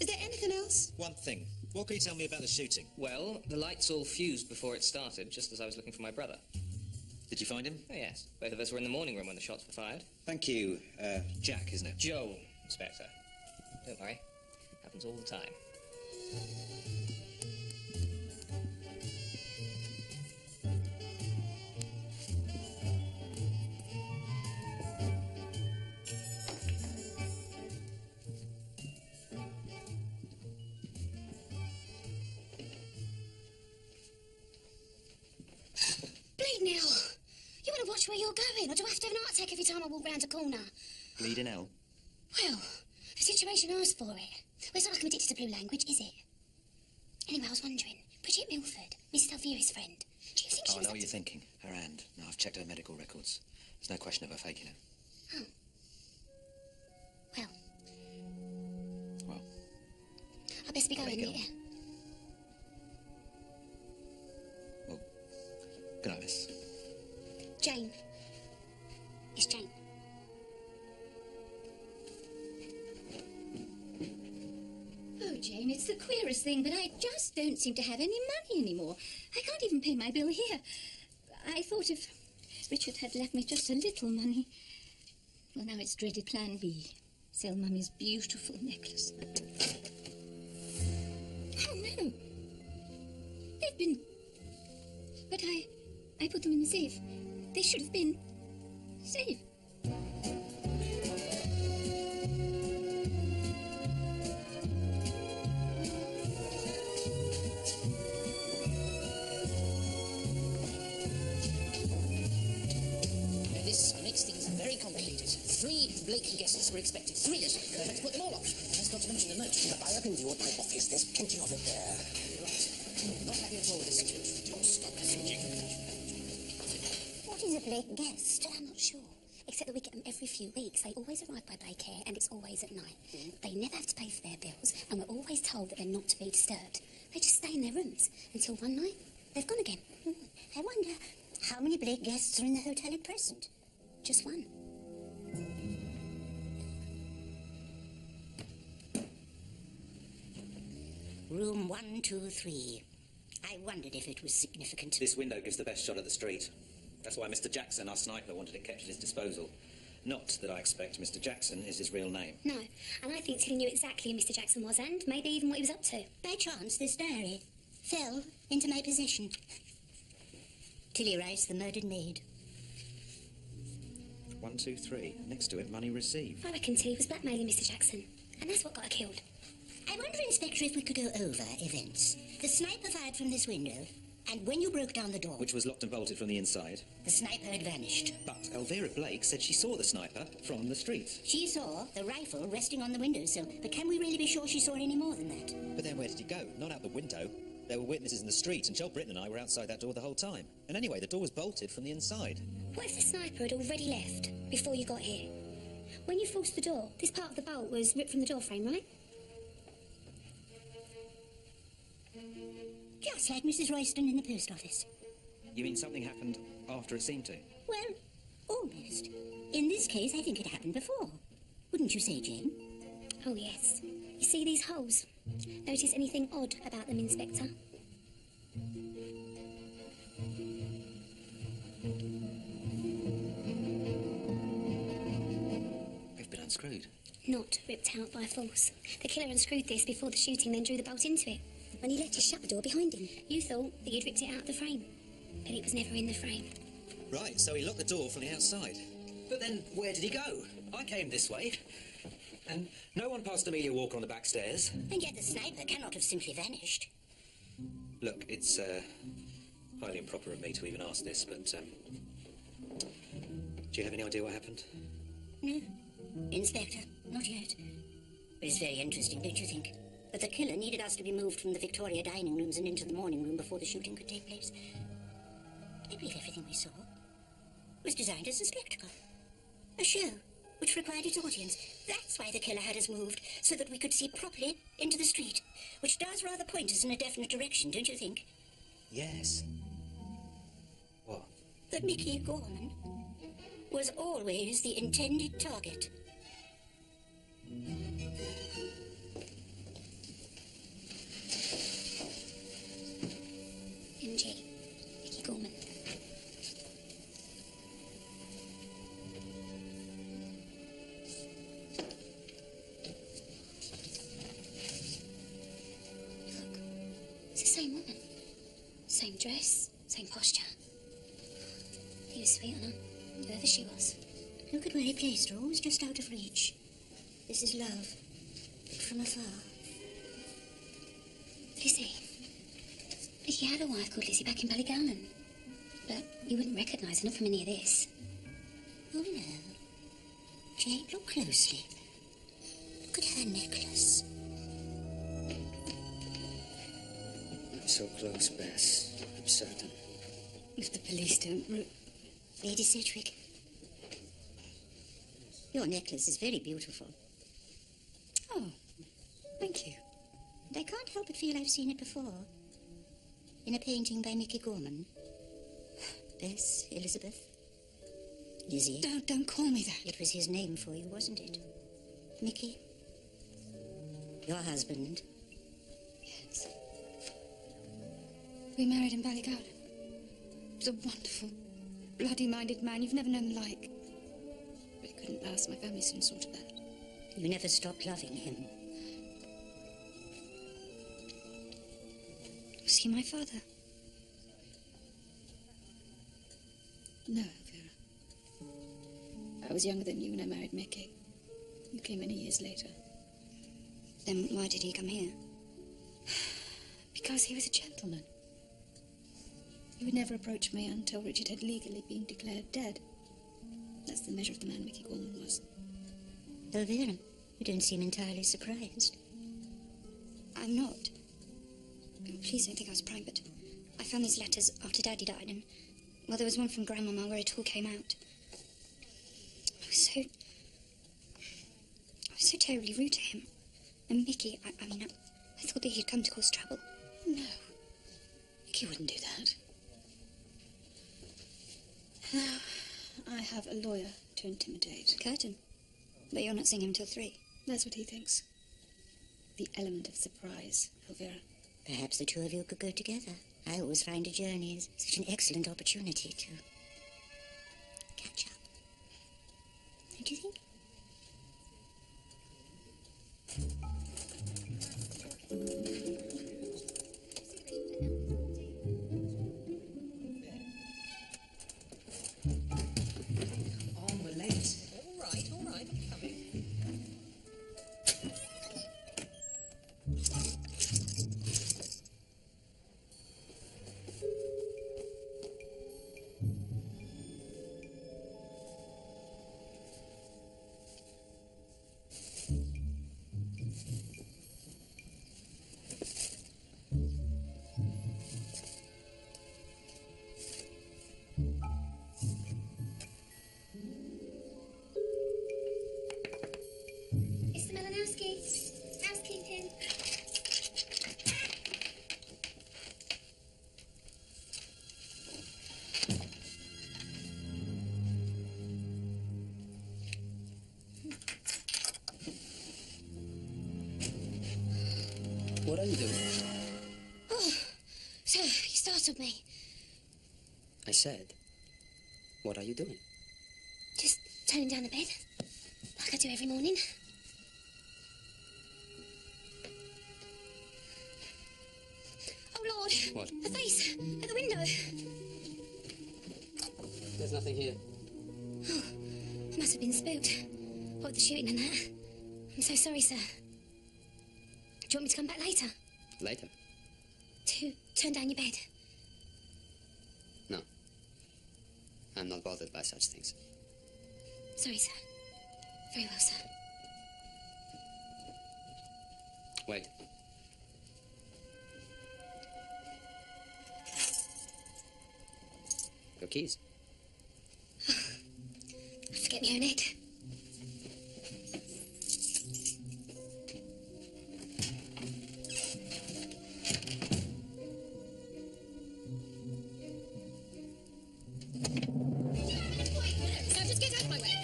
Is there anything else? One thing. What can you tell me about the shooting? Well, the lights all fused before it started, just as I was looking for my brother. Did you find him? Oh, yes. Both of us were in the morning room when the shots were fired. Thank you. Jack, isn't it? Joe, Inspector. Don't worry. Happens all the time. Bleeding hell! You want to watch where you're going, or do I have to have an heart attack every time I walk round a corner? Bleeding hell? Well, the situation asked for it. Well, it's not like I'm addicted to blue language, is it? Anyway, I was wondering, Bridget Milford, Mrs. Elvira's friend, do you think she I was know up what you're to... thinking. Her hand. No, I've checked her medical records. There's no question of her faking it. Oh. Well. I best be going, Go. yeah. Well, good night, miss. Jane. It's Jane. Oh, Jane, it's the queerest thing, but I just don't seem to have any money anymore. I can't even pay my bill here. I thought if Richard had left me just a little money... Well, now it's dreaded plan B. Sell Mummy's beautiful necklace. Oh, no. They've been... But I put them in the safe. They should have been safe. This makes things very complicated. 3 Blake guests were expected. 3. Let's put them all off. Let's not to mention the note. The buyer can view at my office. There's plenty of it there. Right. Not happy at all with this situation. Don't stop thinking. What is a Blake guest? I'm not sure. Except that we get them every few weeks. They always arrive by Blake Care, and it's always at night. They never have to pay for their bills, and we're always told that they're not to be disturbed. They just stay in their rooms until one night they've gone again. I wonder how many Blake guests are in the hotel at present. Just one. Room 123. I wondered if it was significant. This window gives the best shot at the street. That's why Mr. Jackson, our sniper, wanted it kept at his disposal. Not that I expect Mr. Jackson is his real name. No, and I think Tilly knew exactly who Mr. Jackson was, and maybe even what he was up to. By chance, this diary fell into my possession. Tilly Rice, the murdered maid. 1, 2, 3. Next to it, money received. I reckon Tilly was blackmailing Mr. Jackson, and that's what got her killed. I wonder, Inspector, if we could go over events. The sniper fired from this window, and when you broke down the door... Which was locked and bolted from the inside. The sniper had vanished. But Elvira Blake said she saw the sniper from the street. She saw the rifle resting on the windowsill, but can we really be sure she saw any more than that? But then where did he go? Not out the window. There were witnesses in the street, and Joel Britton and I were outside that door the whole time. And anyway, the door was bolted from the inside. What if the sniper had already left before you got here? When you forced the door, this part of the bolt was ripped from the door frame, right? Just like Mrs. Royston in the post office. You mean something happened after it seemed to? Well, almost. In this case, I think it happened before. Wouldn't you say, Jane? Oh, yes. You see these holes? Notice anything odd about them, Inspector? They've been unscrewed. Not ripped out by force. The killer unscrewed this before the shooting, then drew the bolt into it. When he left his shut the door behind him. You thought that he'd ripped it out of the frame, but it was never in the frame. Right, so he locked the door from the outside. But then, where did he go? I came this way. And no one passed Amelia Walker on the back stairs. And yet the sniper cannot have simply vanished. Look, it's highly improper of me to even ask this, but do you have any idea what happened? No. Inspector, not yet. But it's very interesting, don't you think? That the killer needed us to be moved from the Victoria dining rooms and into the morning room before the shooting could take place. I believe everything we saw was designed as a spectacle. A show which required its audience. That's why the killer had us moved, so that we could see properly into the street, which does rather point us in a definite direction, don't you think? Yes. What? That Mickey Gorman was always the intended target. MG. Mickey Gorman. It's the same woman. Same dress, same posture. He was sweet on her, whoever she was. Look at where he placed her, always just out of reach. This is love, but from afar. Lizzie. Mickey had a wife called Lizzie back in Ballygowan. But you wouldn't recognise her, not from any of this. Oh, no. Jane, look closely. Look at her necklace. Not so close, Bess. I'm certain. If the police don't... Lady Sedgwick, your necklace is very beautiful. Oh, thank you. And I can't help but feel I've seen it before. In a painting by Mickey Gorman. Bess, Elizabeth, Lizzie. Don't call me that. It was his name for you, wasn't it? Mickey? Your husband? Yes. We married in Ballygowan. He was a wonderful, bloody-minded man you've never known the like. But it couldn't last. My family soon sorted that. You never stopped loving him. Was he my father? No, Vera. I was younger than you when I married Mickey. You came many years later. Then why did he come here? Because he was a gentleman. He would never approach me until Richard had legally been declared dead. That's the measure of the man Mickey Gorman was. Oh, Vera, you don't seem entirely surprised. I'm not. Please don't think I was prying, but I found these letters after Daddy died, and, well, there was one from Grandmama where it all came out. I was so terribly rude to him. And Mickey, I thought that he'd come to cause trouble. No. Mickey wouldn't do that. Now, I have a lawyer to intimidate. Curtain. But you're not seeing him till 3. That's what he thinks. The element of surprise, Elvira. Perhaps the two of you could go together. I always find a journey is such an excellent opportunity to catch up. Don't you think? Oh, we're late. All right, I'm coming. What are you doing? Oh, so you startled me. I said, what are you doing? Just turning down the bed, like I do every morning. Oh, Lord. What? A face at the window. There's nothing here. Oh, it must have been spooked. What with the shooting and that. I'm so sorry, sir. Do you want me to come back later? Later? To turn down your bed? No. I'm not bothered by such things. Sorry, sir. Very well, sir. Wait. Your keys. I forget my own head. So just get out of my way.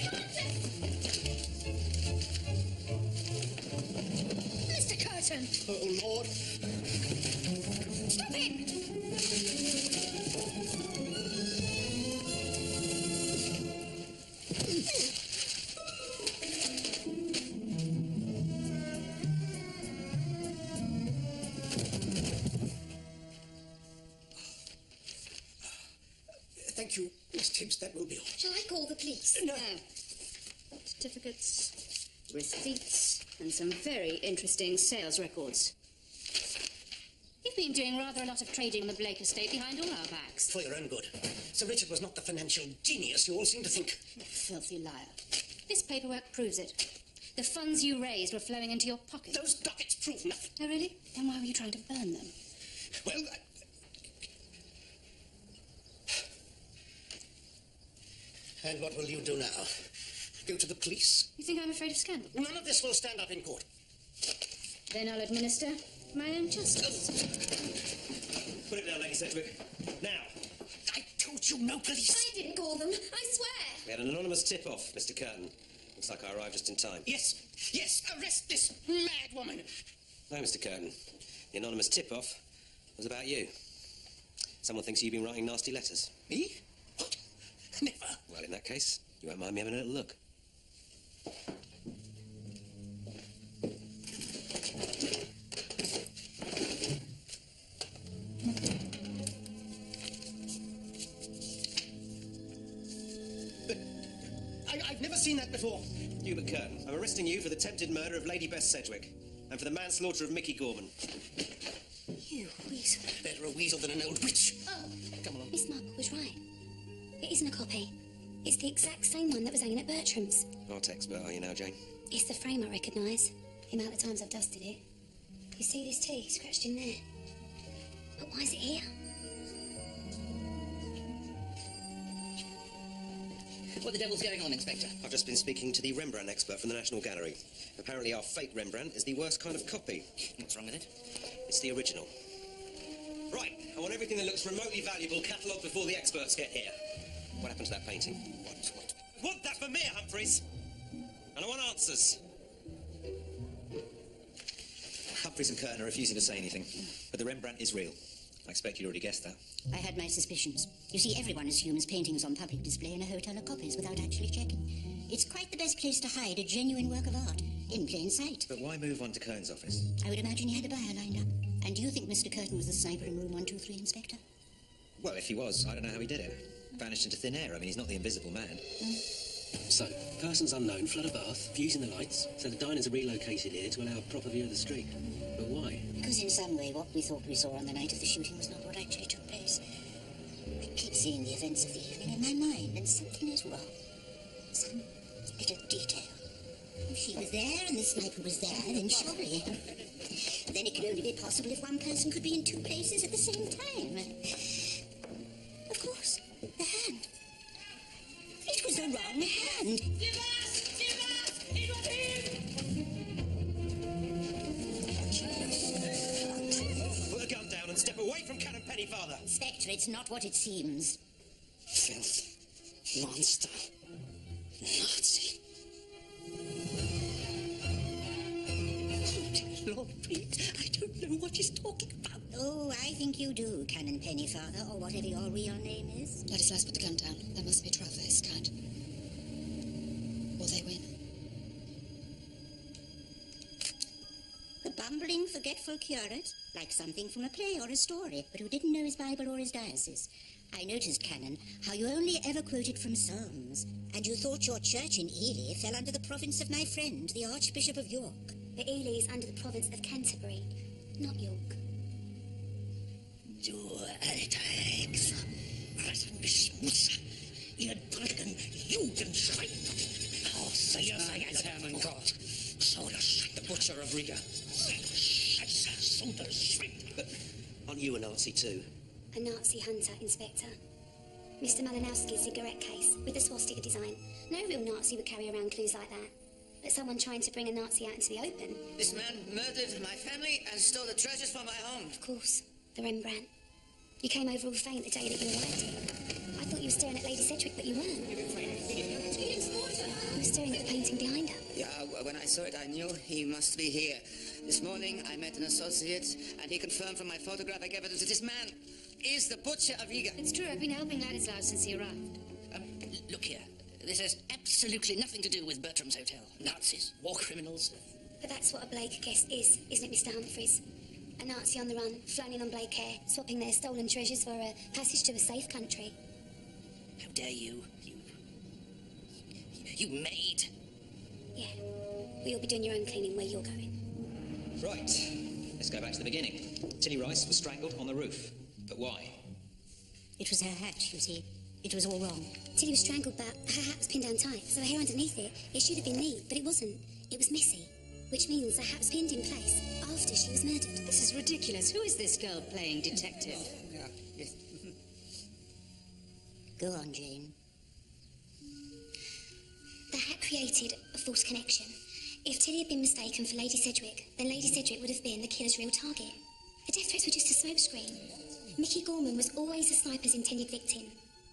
Mr. Curtin! Oh, Lord. Stop it! Thank you, Miss Tibbs. That will be all. Shall I call the police? No. Certificates, receipts, and some very interesting sales records. You've been doing rather a lot of trading on the Blake estate behind all our backs. For your own good. Sir Richard was not the financial genius you all seem to think. You filthy liar. This paperwork proves it. The funds you raised were flowing into your pocket. Those dockets prove nothing. Oh, really? Then why were you trying to burn them? Well, And what will you do now? Go to the police? You think I'm afraid of scandal? None of this will stand up in court. Then I'll administer my own justice. Put it down, Lady Sedgwick. Now. I told you no police. I didn't call them, I swear. We had an anonymous tip-off, Mr. Curtin. Looks like I arrived just in time. Yes, yes, arrest this mad woman. No, Mr. Curtin. The anonymous tip-off was about you. Someone thinks you've been writing nasty letters. Me? What? Never. Well, in that case, you won't mind me having a little look. I've never seen that before. Hubert Curtin, I'm arresting you for the attempted murder of Lady Bess Sedgwick and for the manslaughter of Mickey Gorman. You weasel. Better a weasel than an old witch. Oh, come along. Miss Marple was right. It isn't a copy. It's the exact same one that was hanging at Bertram's. Art expert, are you now, Jane? It's the frame I recognise. The amount of times I've dusted it. You see this T scratched in there? But why is it here? What the devil's going on, Inspector? I've just been speaking to the Rembrandt expert from the National Gallery. Apparently our fake Rembrandt is the worst kind of copy. What's wrong with it? It's the original. Right, I want everything that looks remotely valuable catalogued before the experts get here. What happened to that painting? What? Want that for me, Humphreys? And I want answers. Humphreys and Curtin are refusing to say anything, but the Rembrandt is real. I expect you'd already guessed that. I had my suspicions. You see, everyone assumes paintings on public display in a hotel are copies without actually checking. It's quite the best place to hide a genuine work of art, in plain sight. But why move on to Curtin's office? I would imagine he had a buyer lined up. And do you think Mr. Curtin was the sniper in room 123, Inspector? Well, if he was, I don't know how he did it. Vanished into thin air. I mean, he's not the invisible man. So, persons unknown flood a bath, fusing the lights, so the diners are relocated here to allow a proper view of the street. But why? Because in some way what we thought we saw on the night of the shooting was not what actually took place. I keep seeing the events of the evening in my mind, and something is wrong. Some little detail. If she was there and the sniper was there, then surely. Then it could only be possible if one person could be in two places at the same time. Of course, the hand. It was the wrong hand. Put the gun down and step away from Canon Pennyfather. Inspector, it's not what it seems. Filth. Monster. Nazi. Lord, please, I don't know what she's talking about. Oh, I think you do, Canon Pennyfather, or whatever your real name is. Ladislaus, put the gun down. There must be trouble for his kind. Or they win. The bumbling, forgetful curate, like something from a play or a story, but who didn't know his Bible or his diocese. I noticed, Canon, how you only ever quoted from Psalms, and you thought your church in Ely fell under the province of my friend, the Archbishop of York. But Ely is under the province of Canterbury, not York. Du Alltags, Rasmusmutter, ihr drücken Jugendschwein. Hermanngott, the butcher of Riga. But aren't you a Nazi too? A Nazi hunter, Inspector. Mr. Malinowski's cigarette case with the swastika design. No real Nazi would carry around clues like that. But someone trying to bring a Nazi out into the open. This man murdered my family and stole the treasures from my home. Of course, the Rembrandt. You came over all faint the day that you arrived. I thought you were staring at Lady Sedgwick, but you weren't. You were staring at the painting behind her. Yeah, when I saw it, I knew he must be here. This morning, I met an associate, and he confirmed from my photographic evidence that this man is the butcher of Riga. It's true, I've been helping Ladislaus since he arrived. Look here. This has absolutely nothing to do with Bertram's hotel. Nazis, war criminals. But that's what a Blake guest is, isn't it, Mr. Humphreys? A Nazi on the run, flown in on Blake Air, swapping their stolen treasures for a passage to a safe country. How dare you? You maid. Yeah. Well, you'll be doing your own cleaning where you're going. Right. Let's go back to the beginning. Tilly Rice was strangled on the roof. But why? It was her hat, you see. It was all wrong. Tilly was strangled, but her hat was pinned down tight, so her hair underneath it should have been neat, but it wasn't. It was messy, which means the hat was pinned in place after she was murdered. This is ridiculous. Who is this girl playing detective? Yes. Go on, Jane. The hat created a false connection. If Tilly had been mistaken for Lady Sedgwick, then Lady Sedgwick would have been the killer's real target. The death threats were just a smokescreen. Mickey Gorman was always the sniper's intended victim.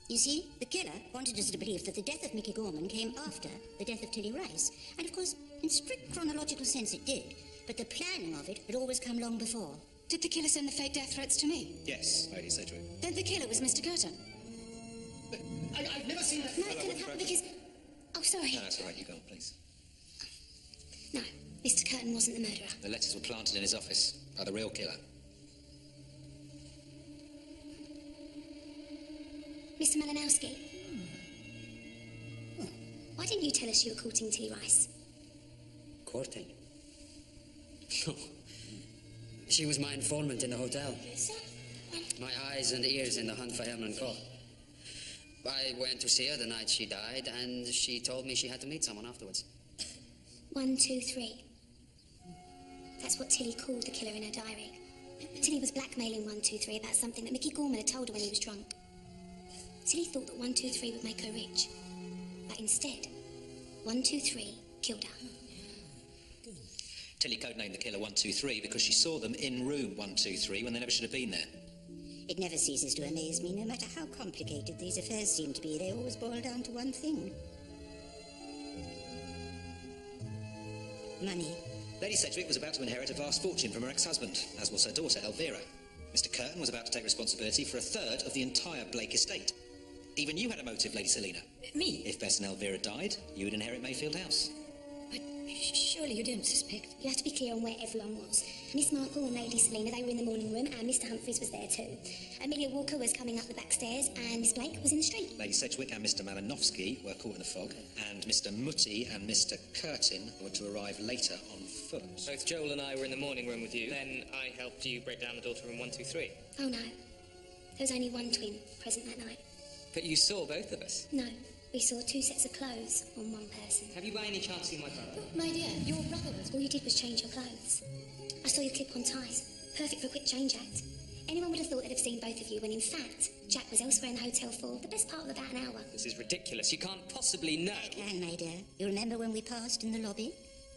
You see, the killer wanted us to believe that the death of Mickey Gorman came after the death of Tilly Rice. And of course, in strict chronological sense it did. But the planning of it had always come long before. Did the killer send the fake death threats to me? Yes, Lady Sedgwick. Then the killer was Mr. Curtin. I've never seen that. No, it couldn't have happened because... Oh, sorry. No, that's all right. You go on, please. No, Mr. Curtin wasn't the murderer. The letters were planted in his office by the real killer. Mr. Malinowski. Why didn't you tell us you were courting Tilly Rice? Courting? She was my informant in the hotel. My eyes and ears in the hunt for Herman Koch. I went to see her the night she died, and she told me she had to meet someone afterwards. 1, 2, 3. That's what Tilly called the killer in her diary. Tilly was blackmailing 1, 2, 3 about something that Mickey Gorman had told her when he was drunk. Tilly thought that 1, 2, 3 would make her rich. But instead, 1, 2, 3 killed her. Tilly codenamed the killer 123 because she saw them in room 123 when they never should have been there. It never ceases to amaze me, no matter how complicated these affairs seem to be, they always boil down to one thing. Money. Lady Sedgwick was about to inherit a vast fortune from her ex-husband, as was her daughter, Elvira. Mr. Curtin was about to take responsibility for a third of the entire Blake estate. Even you had a motive, Lady Selina. Me? If Bess and Elvira died, you would inherit Mayfield House. But surely you don't suspect... You have to be clear on where everyone was. Miss Marple and Lady Selina, they were in the morning room, and Mr. Humphreys was there too. Amelia Walker was coming up the back stairs, and Miss Blake was in the street. Lady Sedgwick and Mr. Malinowski were caught in the fog, and Mr. Mutti and Mr. Curtin were to arrive later on foot. Both Joel and I were in the morning room with you. Then I helped you break down the door to room 123. Oh no. There was only one twin present that night. But you saw both of us. No. We saw 2 sets of clothes on one person. Have you by any chance seen my brother? My dear, your brother was... All you did was change your clothes. I saw your clip-on ties. Perfect for a quick change act. Anyone would have thought they'd have seen both of you when, in fact, Jack was elsewhere in the hotel for the best part of about an hour. This is ridiculous. You can't possibly know. I can, my dear. You remember when we passed in the lobby?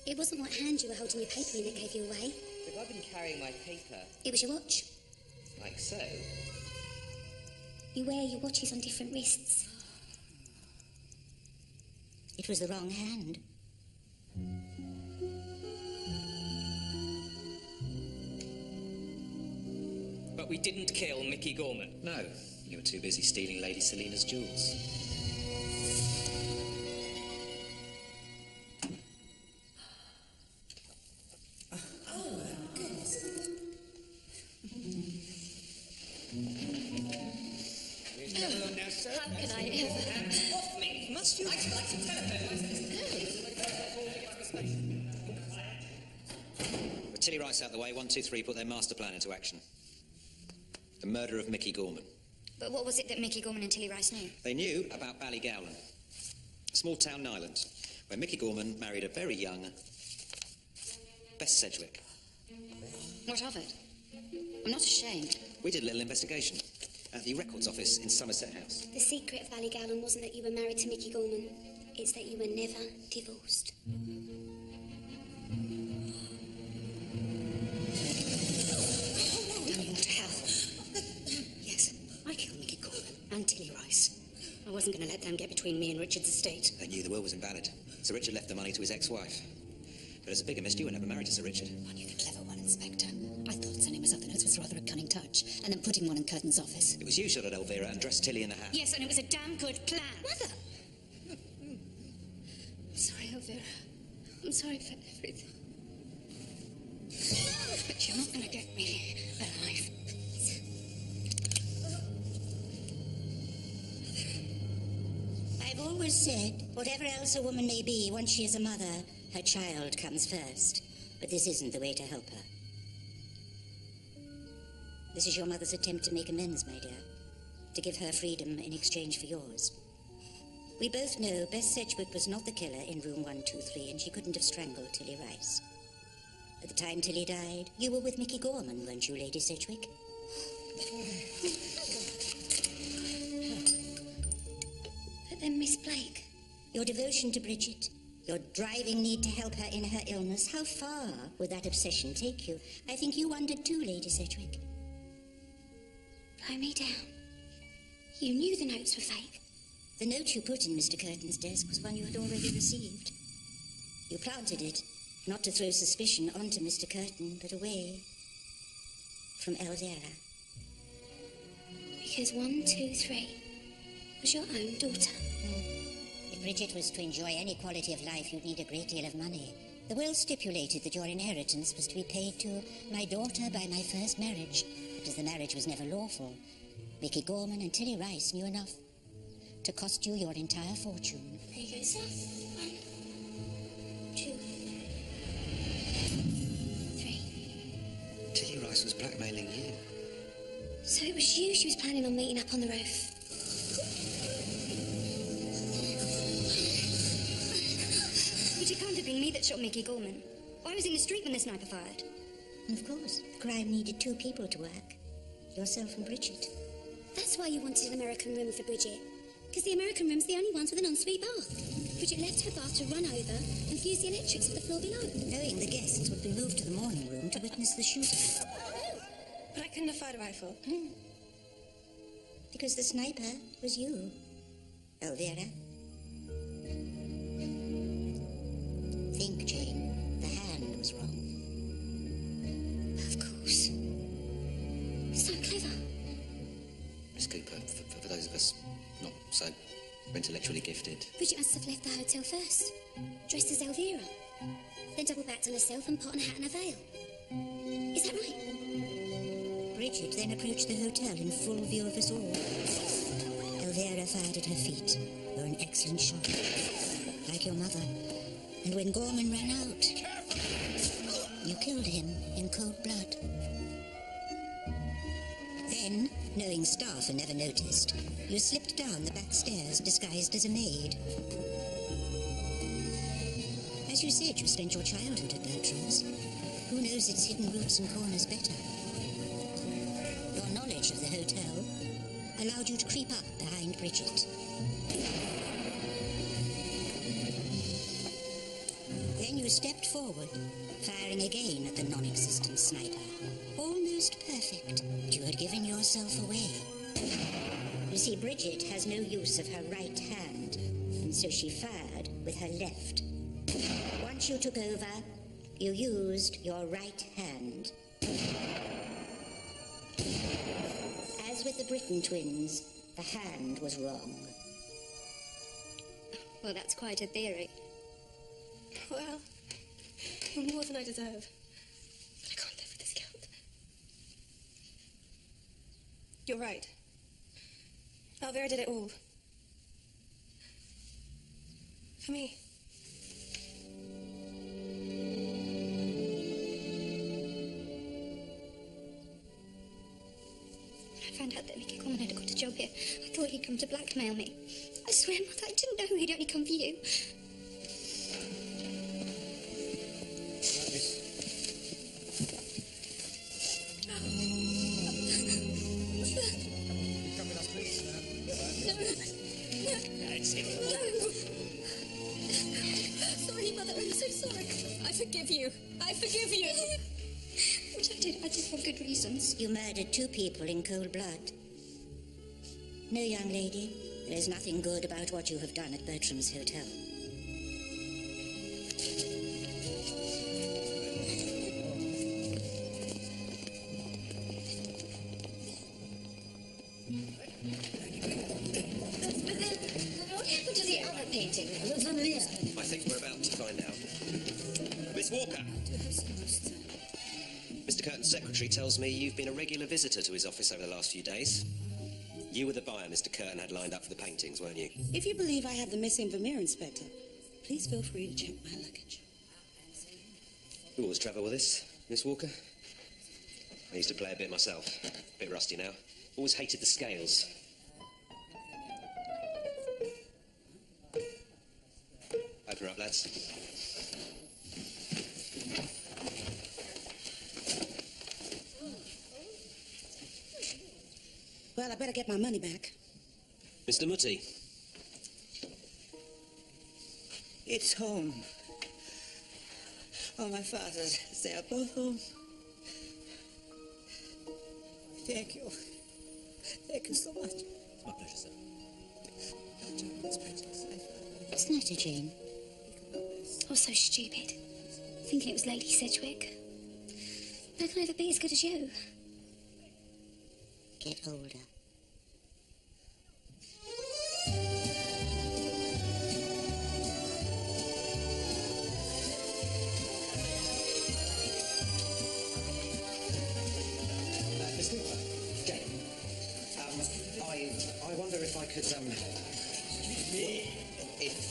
It wasn't what hand you were holding your paper in that gave you away. If I've been carrying my paper... It was your watch. Like so. You wear your watches on different wrists. It was the wrong hand. But we didn't kill Mickey Gorman. No, you were too busy stealing Lady Selina's jewels. How can I ever? Off me! Must you? Like some telephone. With Tilly Rice out the way, 1, 2, 3 put their master plan into action. The murder of Mickey Gorman. But what was it that Mickey Gorman and Tilly Rice knew? They knew about Ballygowlan, a small town in Ireland, where Mickey Gorman married a very young Bess Sedgwick. What of it? I'm not ashamed. We did a little investigation at the records office in Somerset House. The secret of Ballygowlan wasn't that you were married to Mickey Gorman. It's that you were never divorced. Damn you all to hell. Yes, I killed Mickey Gorman and Tilly Rice. I wasn't going to let them get between me and Richard's estate. They knew the will was invalid. Sir Richard left the money to his ex-wife. But as a bigamist, you were never married to Sir Richard. Aren't you the clever one, Inspector? I thought sending us up the notes was rather a cunning touch, and then putting one in Curtin's office. It was you shot at Elvira and dressed Tilly in the hat. Yes, and it was a damn good plan. Mother! I'm sorry, Elvira. I'm sorry for everything. But you're not going to get me alive. I've always said, whatever else a woman may be, once she is a mother, her child comes first. But this isn't the way to help her. This is your mother's attempt to make amends, my dear. To give her freedom in exchange for yours. We both know Bess Sedgwick was not the killer in room 123, and she couldn't have strangled Tilly Rice. At the time Tilly died, you were with Mickey Gorman, weren't you, Lady Sedgwick? But then Miss Blake... Your devotion to Bridget, your driving need to help her in her illness, how far would that obsession take you? I think you wondered too, Lady Sedgwick. Blow me down. You knew the notes were fake. The note you put in Mr. Curtin's desk was one you had already received. You planted it, not to throw suspicion onto Mr. Curtin, but away from Elvira. Because 1, 2, 3 was your own daughter. If Bridget was to enjoy any quality of life, you'd need a great deal of money. The will stipulated that your inheritance was to be paid to my daughter by my first marriage. But as the marriage was never lawful, Mickey Gorman and Tilly Rice knew enough to cost you your entire fortune. There you go, sir. 1, 2, 3. Tilly Rice was blackmailing you. So it was you she was planning on meeting up on the roof? But it can't have been me that shot Mickey Gorman. I was in the street when the sniper fired. And of course, the crime needed 2 people to work. Yourself and Bridget. That's why you wanted an American room for Bridget. Because the American room's the only ones with an ensuite bath. Bridget left her bath to run over and fuse the electrics of the floor below. Knowing the guests would be moved to the morning room to witness the shooting. But I couldn't have fired a rifle. Because the sniper was you, Elvira. Think, Jane. The hand was wrong. Of course. So clever. Miss Cooper, for those of us not so intellectually gifted. Bridget must have left the hotel first, dressed as Elvira. Then double-backed on herself and put on a hat and a veil. Is that right? Bridget then approached the hotel in full view of us all. Elvira fired at her feet. You're an excellent shot, like your mother. And when Gorman ran out, you killed him in cold blood. Then, knowing staff had never noticed, you slipped down the back stairs disguised as a maid. As you said, you spent your childhood at Bertram's. Who knows its hidden roots and corners better? Your knowledge of the hotel allowed you to creep up behind Bridget. Then you stepped forward, firing again at the non-existent sniper. Almost perfect, but you had given yourself away. You see, Bridget has no use of her right hand, and so she fired with her left. Once you took over, you used your right hand. with the Britton twins, the hand was wrong. Well, that's quite a theory. Well, more than I deserve. But I can't live with this guilt. You're right. Alvera did it all. For me. When I found out that Mickey Coleman had got a job here, I thought he'd come to blackmail me. I swear, Mother, I didn't know he'd only come for you. Sorry, Mother, I'm so sorry. I forgive you. I forgive you. Which I did for good reasons. You murdered 2 people in cold blood. No, young lady, there is nothing good about what you have done at Bertram's hotel. What happened to the other painting? I think we're about to find out. Miss Walker. Mr. Curtin's secretary tells me you've been a regular visitor to his office over the last few days. You were the buyer Mr. Curtin had lined up for the paintings, weren't you? If you believe I have the missing Vermeer, Inspector, please feel free to check my luggage. You always travel with this, Miss Walker? I used to play a bit myself. A bit rusty now. Always hated the scales. Open her up, lads. Well, I better get my money back. Mr. Mutti. It's home. Oh, my fathers, they are both home. Thank you. Thank you so much. It's my pleasure, sir. What's the matter, Jane? I was so stupid. Thinking it was Lady Sedgwick. How can I ever be as good as you? Get older. Miss Walker, Jane. I wonder if I could,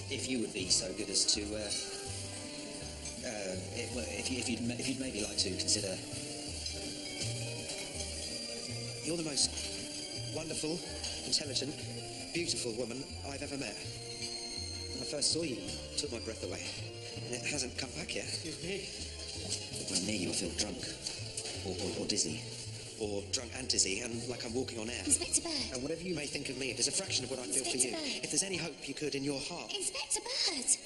if you would be so good as to, if you'd maybe like to consider. You're the most wonderful, intelligent, beautiful woman I've ever met. When I first saw you, it took my breath away. And it hasn't come back yet. Excuse me. When I'm near you, I feel drunk. Or dizzy. Or drunk and dizzy, and like I'm walking on air. Inspector Bird. And whatever you may think of me, if there's a fraction of what I feel for you, Inspector Bird. if there's any hope you could in your heart. Inspector Bird.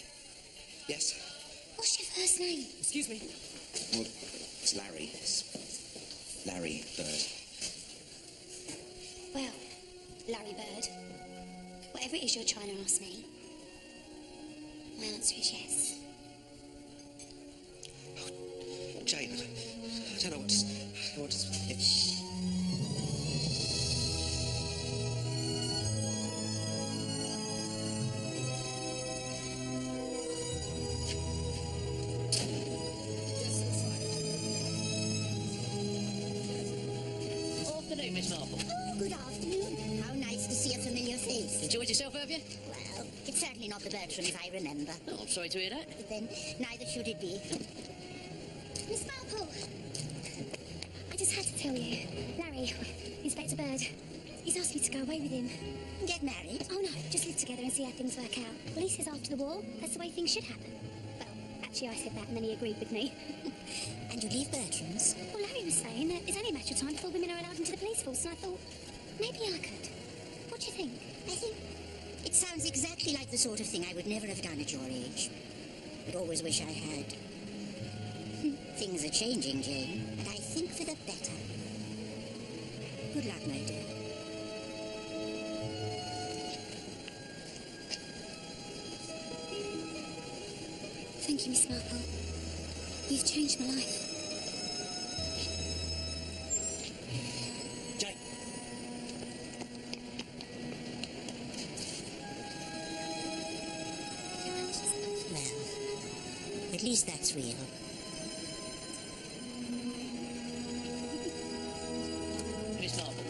Yes? What's your first name? Excuse me. Well, it's Larry. It's Larry Bird. Well, Larry Bird, whatever it is you're trying to ask me, my answer is yes. Jane, I don't know what to... Afternoon, Miss Marple. Oh, good afternoon. How nice to see a familiar face. Enjoyed yourself, have you? Well, it's certainly not the Bertram, if I remember. Oh, I'm sorry to hear that. But then, neither should it be. Miss Marple, I just had to tell you, Larry, Inspector Bird, he's asked me to go away with him. Get married? Oh no, just live together and see how things work out. Well, he says after the war, that's the way things should happen. Well, actually I said that and then he agreed with me. And you leave Bertram's? Well, Larry was saying that it's only a matter of time before women are allowed into the police force, and I thought, maybe I could. What do you think? I think it sounds exactly like the sort of thing I would never have done at your age. But always wish I had. Things are changing, Jane, and I think for the better. Good luck, my dear. Thank you, Miss Marple. You've changed my life. Jane. least that's real. Miss Marple.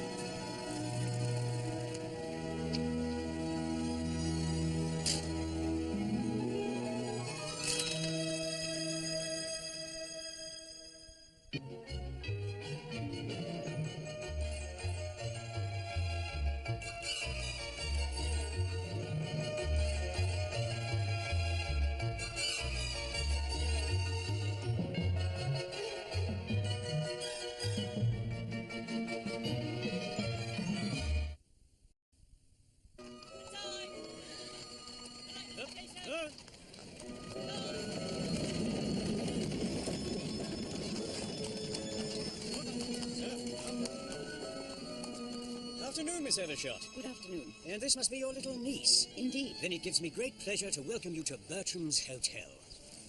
Afternoon, Miss Evershot. Good afternoon. And this must be your little niece. Indeed. Then it gives me great pleasure to welcome you to Bertram's Hotel,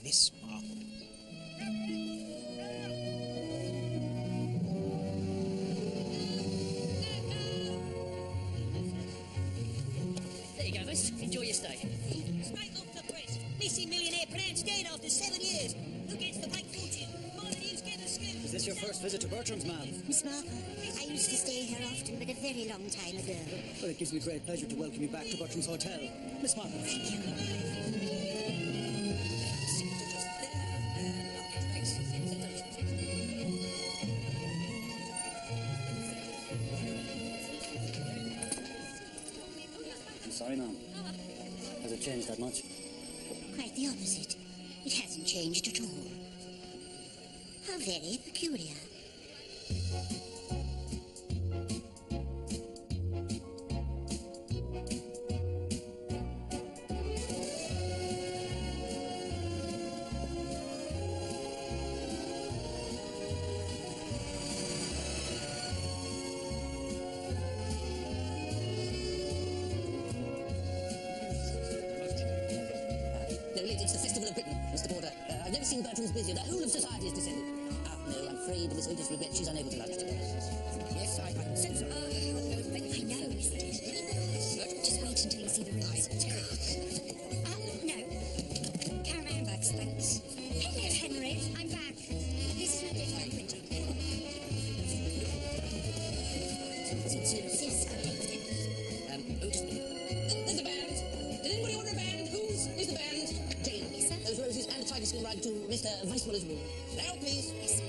Miss Marple. There you go, miss. Enjoy your stay. Straight off the press. Missing millionaire pronounced dead after 7 years. Who gets the fake fortune? Molyneux's get the scoop. Is this your first visit to Bertram's, ma'am? Miss Marple, I used to stay here often, but a very long time ago. Well, it gives me great pleasure to welcome you back to Bertram's Hotel, Miss Marple. I'm sorry, ma'am. Has it changed that much? Quite the opposite. It hasn't changed at all. How very peculiar. It's the Festival of Britain, Mr. Porter. I've never seen Bertram's busier. The whole of society is descended. No, I'm afraid Miss Otis regrets she's unable to lunch today. Yes, I said so. I know. Just wait until you see the rooms. No. Caravan bags, thanks. Hello, Henry. I'm back. This is my deadline printing. Otis. There's a band. Did anybody order a band? Whose is the band? Jane. Yes, sir. Those roses and a tiger skin ride to Mr. Viceroy's room. Now, please. Yes, sir.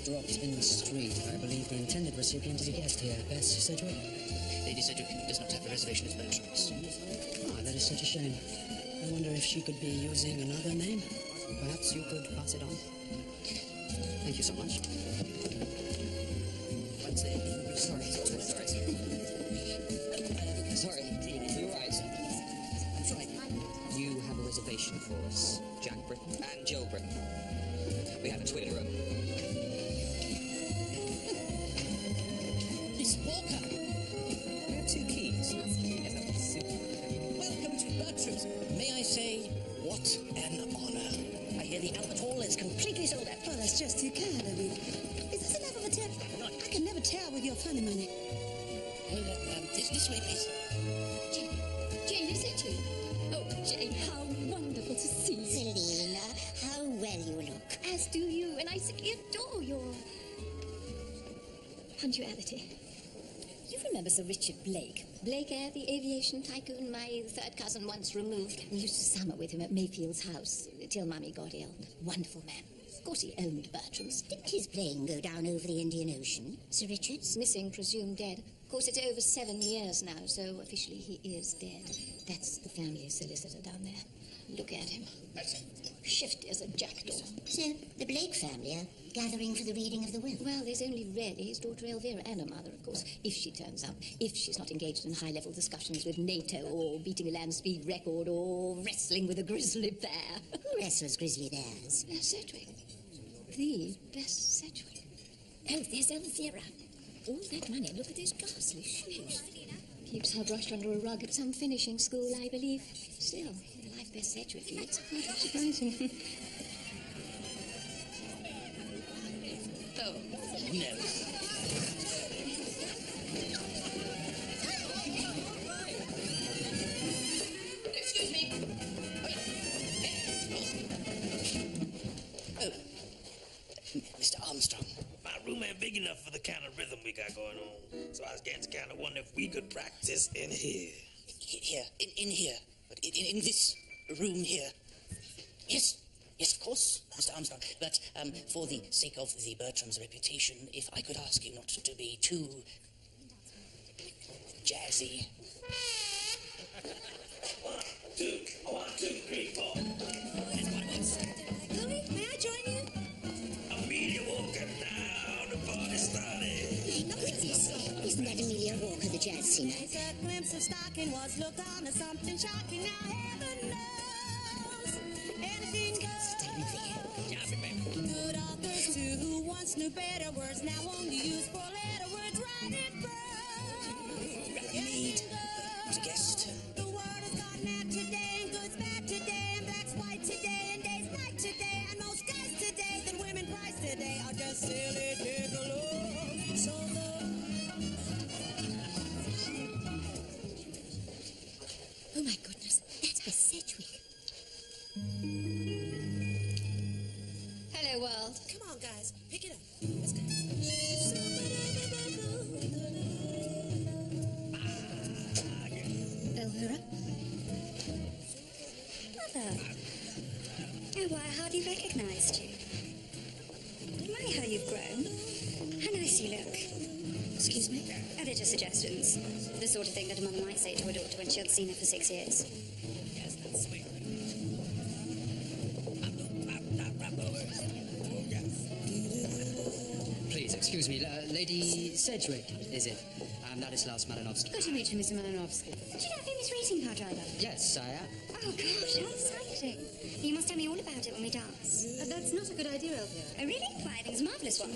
Dropped in the street. I believe the intended recipient is a guest here. Bess Sedgwick? Lady Sedgwick does not have a reservation at Bertram's. Ah, that is such a shame. I wonder if she could be using another name. Perhaps you could pass it on. Thank you so much. Wednesday. Sorry. Sorry, you're right. That's right. You have a reservation for us, Jack Britton and Joe Britton. We have a twin room. Miss Walker. You have 2 keys. Welcome to Bertram's. May I say, what an honor. I hear the Albert Hall is completely sold out. Oh, that's just too kind of you. Is this enough of a tip? I can never tell with your funny money. This way, please. Jane, is it you? Oh, Jane, how wonderful to see you. Selina, how well you look. As do you, and I simply adore your punctuality. You remember Sir Richard Blake? Blake Air, the aviation tycoon, my third cousin once removed. We used to summer with him at Mayfield's house till Mummy got ill. Wonderful man. Of course he owned Bertram's. Didn't his plane go down over the Indian Ocean, Sir Richard's? Missing, presumed dead. Of course, it's over 7 years now, so officially he is dead. That's the family solicitor down there. Look at him. Shifty as a jackdaw. So, the Blake family are gathering for the reading of the will? Well, there's only really his daughter Elvira and her mother, of course, if she turns up. If she's not engaged in high-level discussions with NATO or beating a land speed record or wrestling with a grizzly bear. Who wrestles grizzly bears? Sedgwick. The best Sedgwick. Oh, there's Elvira. All that money, look at those ghastly shoes. Keeps her brushed under a rug at some finishing school, I believe. Still, the life best Sedgwick, it's hardly surprising. Oh, no. Excuse me. Oh, Mr. Armstrong. My room ain't big enough for the kind of rhythm we got going on, so I was getting to kind of wonder if we could practice in here. Here, in here, but in this room here. Yes, of course, Mr. Armstrong. But for the sake of the Bertram's reputation, if I could ask you not to be too jazzy. 1, 2, 3, 4. Louis, may I join you? Amelia Walker, now the party started. Look at this. Isn't that Amelia Walker, the jazz singer? A glimpse of stocking was looked on as something shocking. Now heaven knows anything goes. Good authors too, who once knew better words, now only use four-letter words. Right it burns. Need to guest. The world has gone mad today, and good's bad today, and black's white today, and day's night today, and most guys today that women price today are just silly gigolo. So Oh, my goodness, that's Miss Sedgwick. Hello, world. Come on, guys. Pick it up. Let's go. Elvira? Mother. Oh, why, I hardly recognised you. My, how you've grown. How nice you look. Excuse me? Oh, they're just suggestions. The sort of thing that a mother might say to her daughter when she hadn't seen her for 6 years. Yes, that's sweet. Please, excuse me, Lady Sedgwick, is it? I'm Ladislaus Malinowski. Good to meet you, Mr. Malinowski. Do you know famous racing car driver? Yes, I am. Oh, gosh, how exciting. You must tell me all about it when we dance. That's not a good idea, Elvira. Oh, really? Why, I think it's a marvellous one.